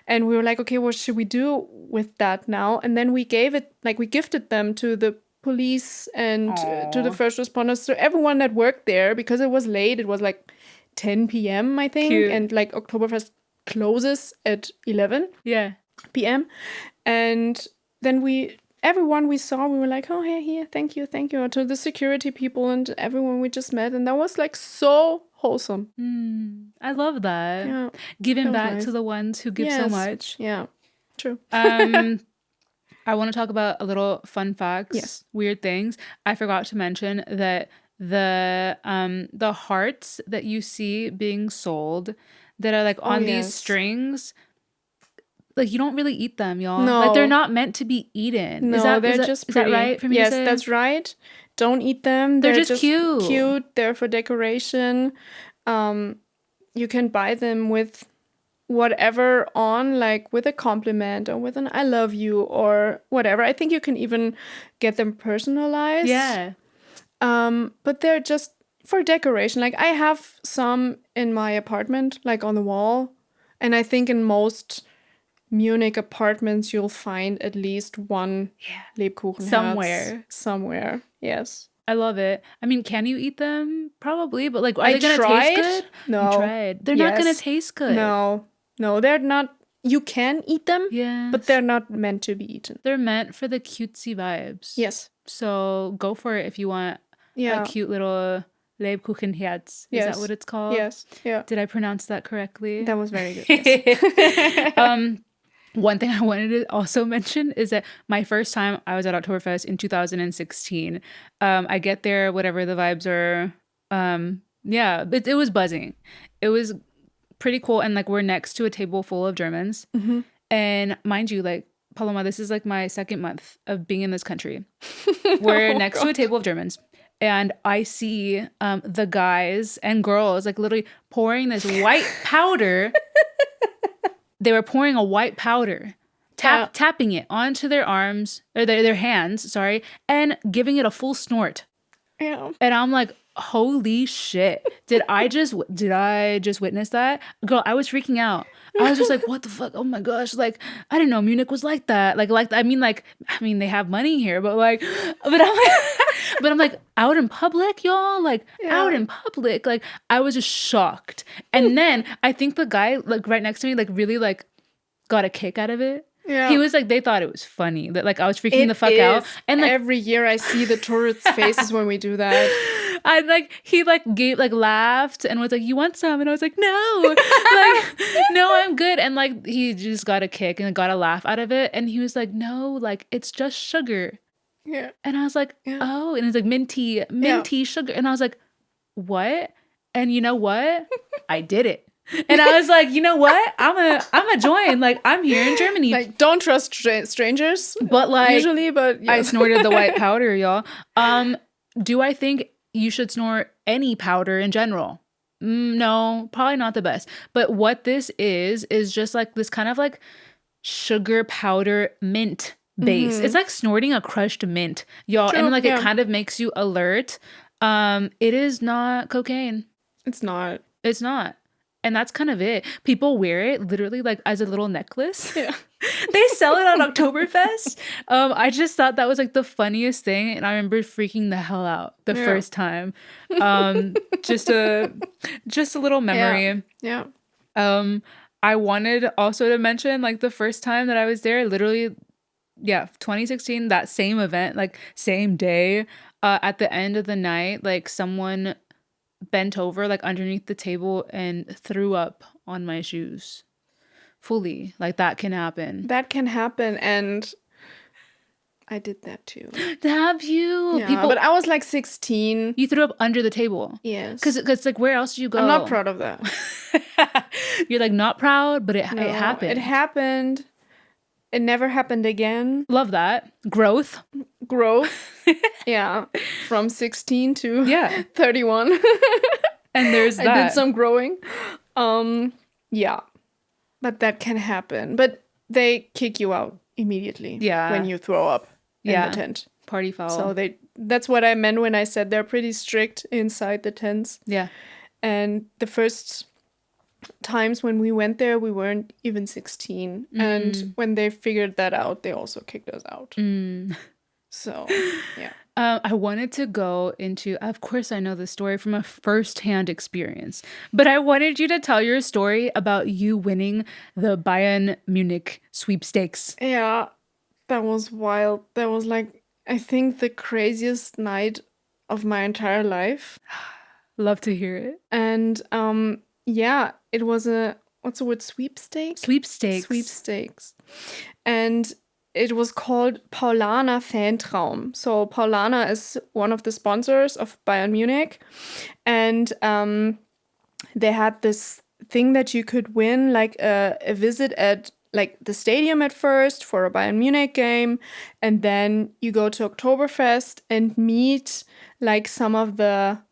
And we were like, okay, what should we do with that now? And then we gifted them to the police and to the first responders, to everyone that worked there, because it was late. It was like 10 p.m. I think. Cute. And like Oktoberfest closes at 11 p.m. And then everyone we saw, we were like, oh, hey, here, thank you. To the security people and everyone we just met. And that was like so wholesome. I love that. Yeah. Giving back to the ones who give so much. Yeah, true. I want to talk about a little fun facts, weird things. I forgot to mention that the hearts that you see being sold that are like on these strings, like you don't really eat them, y'all. No. Like they're not meant to be eaten. No, is that right for me to say? Yes, that's right. Don't eat them. They're just cute. Cute. They're for decoration. You can buy them with whatever on, like with a compliment or with an I love you or whatever. I think you can even get them personalized. Yeah. But they're just for decoration. Like I have some in my apartment, like on the wall. And I think in most Munich apartments you'll find at least one Lebkuchen somewhere. Yes. I love it. I mean, can you eat them? Probably, but like, are they gonna taste good? No. You tried. They're not gonna taste good. No, they're not. You can eat them, yes, but they're not meant to be eaten. They're meant for the cutesy vibes. Yes. So go for it if you want a cute little Lebkuchenherz. Is that what it's called? Yes. Yeah. Did I pronounce that correctly? That was very good. Yes. One thing I wanted to also mention is that my first time I was at Oktoberfest in 2016. I get there, whatever the vibes are. It was buzzing. It was pretty cool, and like we're next to a table full of Germans. Mm-hmm. And mind you, like Paloma, this is like my second month of being in this country. We're next to a table of Germans, and I see the guys and girls like literally pouring this white powder. They were pouring a white powder tapping it onto their arms or their hands, sorry, and giving it a full snort. Yeah. And I'm like, holy shit. Did I just witness that? Girl, I was freaking out. I was just like, what the fuck? Oh my gosh. Like, I didn't know Munich was like that. I mean, they have money here, but I'm like, out in public, y'all, like out in public. Like, I was just shocked. And then I think the guy like right next to me, like really like got a kick out of it. Yeah. He was like, they thought it was funny that like I was freaking the fuck out. And like every year I see the tourists' faces when we do that. I like he like laughed and was like, you want some? And I was like, no, like no, I'm good. And like he just got a kick and got a laugh out of it. And he was like, no, like it's just sugar. Yeah. And I was like, oh, and it's like minty sugar. And I was like, what? And you know what? I did it. And I was like, you know what? I'm a join. Like, I'm here in Germany. Like, don't trust strangers. But like, usually, but I snorted the white powder, y'all. Do I think you should snort any powder in general? No, probably not the best. But what this is just like this kind of like sugar powder mint base. It's like snorting a crushed mint, y'all. True, and like it kind of makes you alert. It is not cocaine. It's not. It's not. And that's kind of it. People wear it literally like as a little necklace. Yeah. They sell it on Oktoberfest. I just thought that was like the funniest thing. And I remember freaking the hell out the first time. Just a little memory. Yeah. I wanted also to mention like the first time that I was there, literally, 2016, that same event, like same day, at the end of the night, like someone bent over like underneath the table and threw up on my shoes fully. Like that can happen. And I did that too. Have you? Yeah, but I was like 16. You threw up under the table. Yes. Because like where else did you go? I'm not proud of that. You're like not proud, but it happened. It happened. It never happened again. Love that. Growth. Yeah. From 16 to 31. And there's that. I did some growing. Yeah. But that can happen. But they kick you out immediately. Yeah. When you throw up in the tent. Party foul. So that's what I meant when I said they're pretty strict inside the tents. Yeah. And the first times when we went there, we weren't even 16. And when they figured that out, they also kicked us out. So, yeah. I wanted to go into, of course, I know the story from a first-hand experience, but I wanted you to tell your story about you winning the Bayern Munich sweepstakes. Yeah, that was wild. That was like, I think the craziest night of my entire life. Love to hear it. And yeah, it was what's the word? Sweepstakes? Sweepstakes. And it was called Paulaner Fantraum. So Paulaner is one of the sponsors of Bayern Munich. And they had this thing that you could win, like a visit at like the stadium at first for a Bayern Munich game. And then you go to Oktoberfest and meet like some of the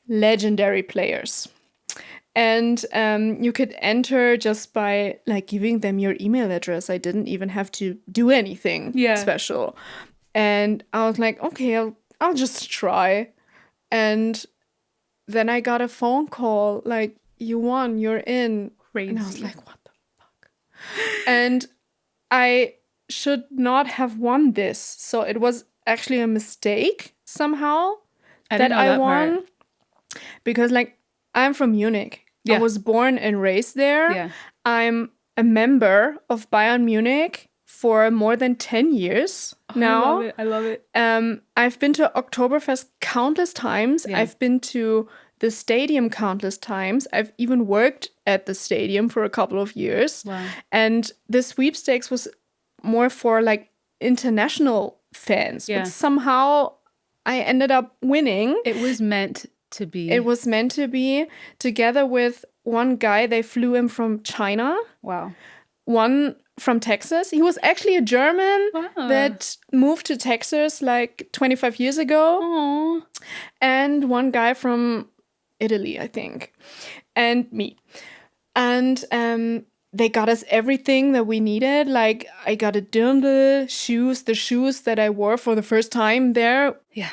legendary players. And you could enter just by like giving them your email address. I didn't even have to do anything special. And I was like, okay, I'll just try. And then I got a phone call like, you won, you're in. Crazy. And I was like, what the fuck? And I should not have won this. So it was actually a mistake somehow that I won. Part. Because like, I'm from Munich. Yeah. I was born and raised there. Yeah. I'm a member of Bayern Munich for more than 10 years now. I love it. I've been to Oktoberfest countless times. Yeah. I've been to the stadium countless times. I've even worked at the stadium for a couple of years. Wow. And the sweepstakes was more for like international fans. Yeah. But somehow I ended up winning. It was meant to be. It was meant to be, together with one guy. They flew him from China. Wow. One from Texas. He was actually a German that moved to Texas like 25 years ago. Aww. And one guy from Italy, I think. And me. And they got us everything that we needed. Like I got a Dirndl, the shoes that I wore for the first time there. Yeah.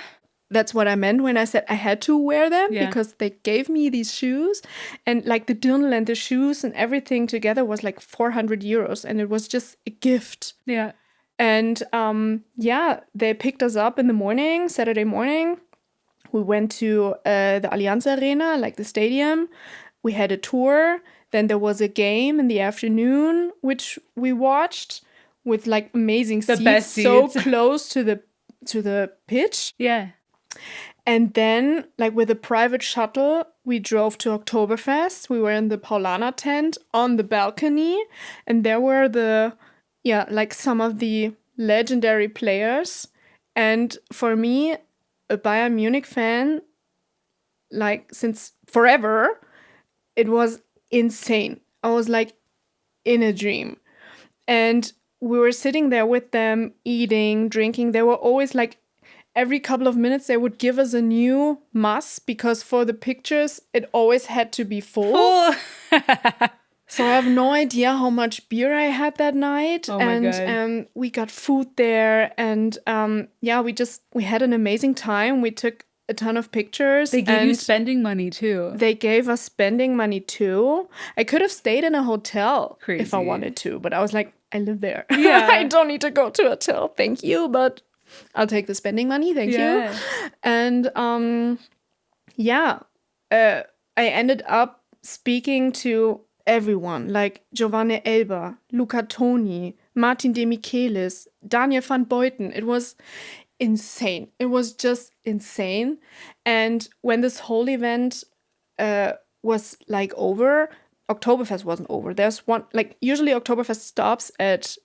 That's what I meant when I said I had to wear them because they gave me these shoes. And like the Dirndl and the shoes and everything together was like 400 euros. And it was just a gift. Yeah. And they picked us up in the morning, Saturday morning. We went to the Allianz Arena, like the stadium. We had a tour. Then there was a game in the afternoon, which we watched with like amazing seats, best seats, so close to the pitch. Yeah. And then, like with a private shuttle, we drove to Oktoberfest. We were in the Paulaner tent on the balcony, and there were some of the legendary players. And for me, a Bayern Munich fan, like since forever, it was insane. I was like in a dream. And we were sitting there with them, eating, drinking. They were always like, every couple of minutes, they would give us a new mass because for the pictures, it always had to be full. So I have no idea how much beer I had that night. Oh my God. We got food there. And we had an amazing time. We took a ton of pictures. They gave you spending money too. They gave us spending money too. I could have stayed in a hotel if I wanted to, but I was like, I live there. Yeah. I don't need to go to a hotel. Thank you, but I'll take the spending money. Thank you. And I ended up speaking to everyone, like Giovanni Elber, Luca Toni, Martin De Michelis, Daniel van Beuten. It was insane. It was just insane. And when this whole event was like over, Oktoberfest wasn't over. There's one, like usually Oktoberfest stops at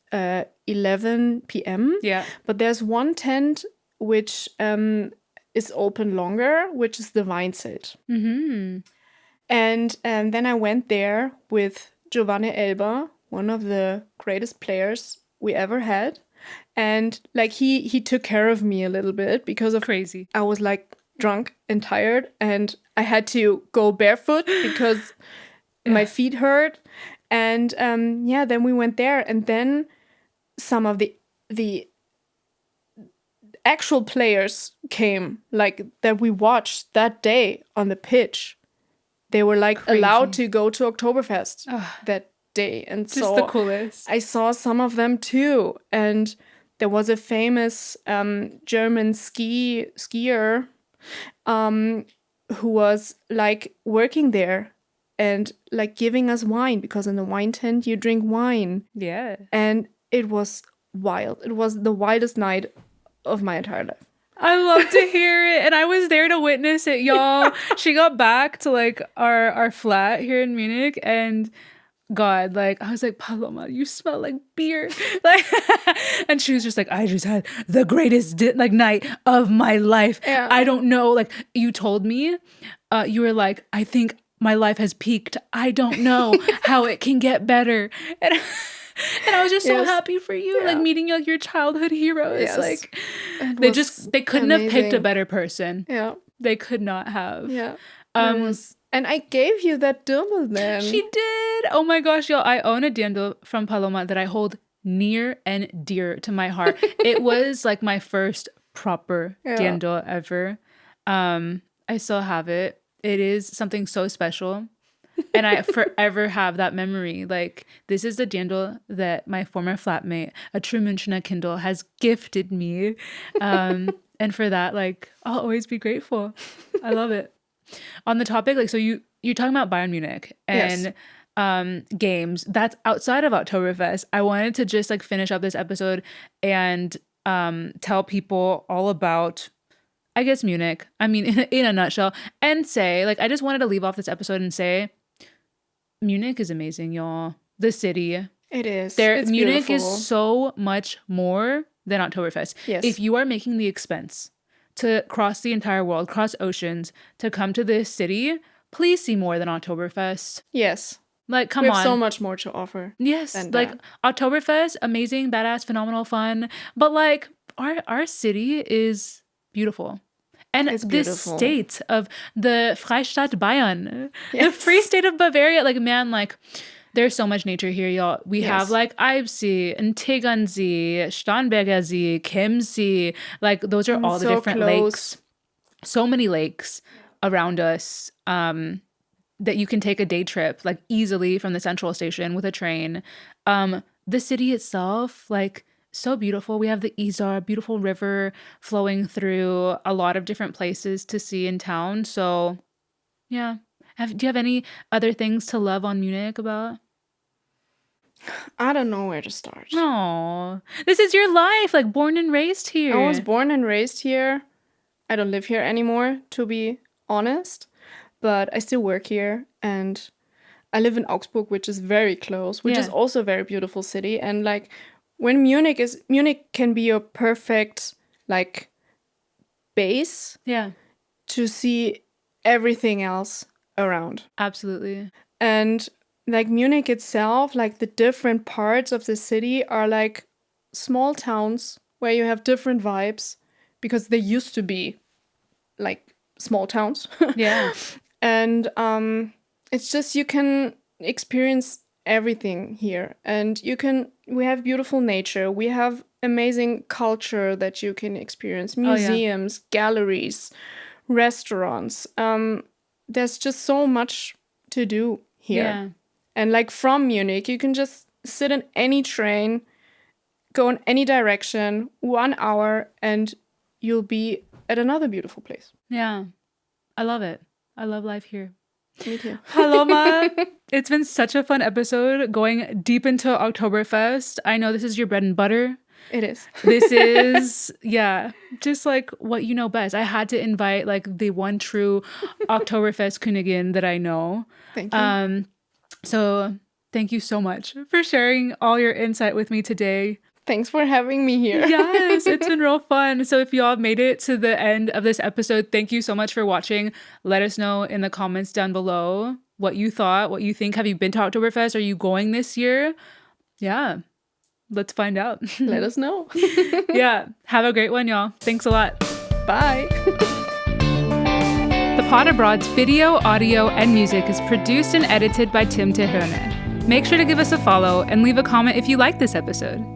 11 p.m. Yeah. But there's one tent which is open longer, which is the Weinzelt. Mm-hmm. And then I went there with Giovanni Elber, one of the greatest players we ever had. And like he took care of me a little bit because of crazy. I was like drunk and tired and I had to go barefoot because my feet hurt. And then we went there, and then some of the actual players came, like that we watched that day on the pitch. They were like allowed to go to Oktoberfest that day. And just so the coolest. I saw some of them too. And there was a famous German skier who was like working there and like giving us wine, because in the wine tent you drink wine. Yeah. And it was wild. It was the wildest night of my entire life. I love to hear it. And I was there to witness it, y'all. She got back to like our flat here in Munich, and God, like I was like, Paloma, you smell like beer. Like and she was just like, I just had the greatest night of my life. Yeah. I don't know. Like you told me, you were like, I think my life has peaked. I don't know how it can get better. And I was just so happy for you, like meeting like your childhood heroes. Yes. Like they couldn't have picked a better person. Yeah. They could not have. Yeah. And I gave you that Dirndl then. She did. Oh my gosh, y'all. I own a Dirndl from Paloma that I hold near and dear to my heart. It was like my first proper Dirndl ever. I still have it. It is something so special. And I forever have that memory. Like, this is the Dirndl that my former flatmate, a true Münchner Kindl, has gifted me. And for that, like, I'll always be grateful. I love it. On the topic, like, so you're talking about Bayern Munich and games. That's outside of Oktoberfest. I wanted to just like finish up this episode and tell people all about, I guess, Munich. I mean, in a nutshell, and say, like, I just wanted to leave off this episode and say, Munich is amazing, y'all. The city. It is. Munich beautiful. is so much more than Oktoberfest. Yes. If you are making the expense to cross the entire world, cross oceans, to come to this city, please see more than Oktoberfest. Yes. Like, come on. We have so much more to offer. Yes. Like, Oktoberfest, amazing, badass, phenomenal, fun. But, like, our city is beautiful. And this state of the Freistaat Bayern, the Free State of Bavaria, like, man, like, There's so much nature here, y'all. We have like Eibsee and Tegernsee, Starnberger See, Chiemsee. Like those are all the different lakes. So many lakes around us that you can take a day trip like easily from the central station with a train. The city itself, like so beautiful. We have the Isar, beautiful river flowing through a lot of different places to see in town. So yeah. Do you have any other things to love on Munich about? I don't know where to start. No, this is your life, like born and raised here. I was born and raised here. I don't live here anymore, to be honest, but I still work here, and I live in Augsburg, which is very close, which is also a very beautiful city. And like when Munich can be your perfect like base to see everything else around. Absolutely. And like Munich itself, like the different parts of the city are like small towns where you have different vibes because they used to be like small towns. Yeah. And it's just you can experience everything here. And we have beautiful nature. We have amazing culture that you can experience. Museums, galleries, restaurants. There's just so much to do here. Yeah. And like from Munich, you can just sit in any train, go in any direction, 1 hour, and you'll be at another beautiful place. Yeah. I love it. I love life here. Me too. Paloma, it's been such a fun episode going deep into Oktoberfest. I know this is your bread and butter. It is. This is, just like what you know best. I had to invite like the one true Oktoberfest Königin that I know. Thank you. So thank you so much for sharing all your insight with me today. Thanks for having me here. Yes, it's been real fun. So if y'all made it to the end of this episode, thank you so much for watching. Let us know in the comments down below what you thought, what you think. Have you been to Oktoberfest? Are you going this year? Yeah, let's find out. Let us know. Yeah, have a great one, y'all. Thanks a lot. Bye. The Pod Abroad's video, audio, and music is produced and edited by Tim Teherne. Make sure to give us a follow and leave a comment if you like this episode.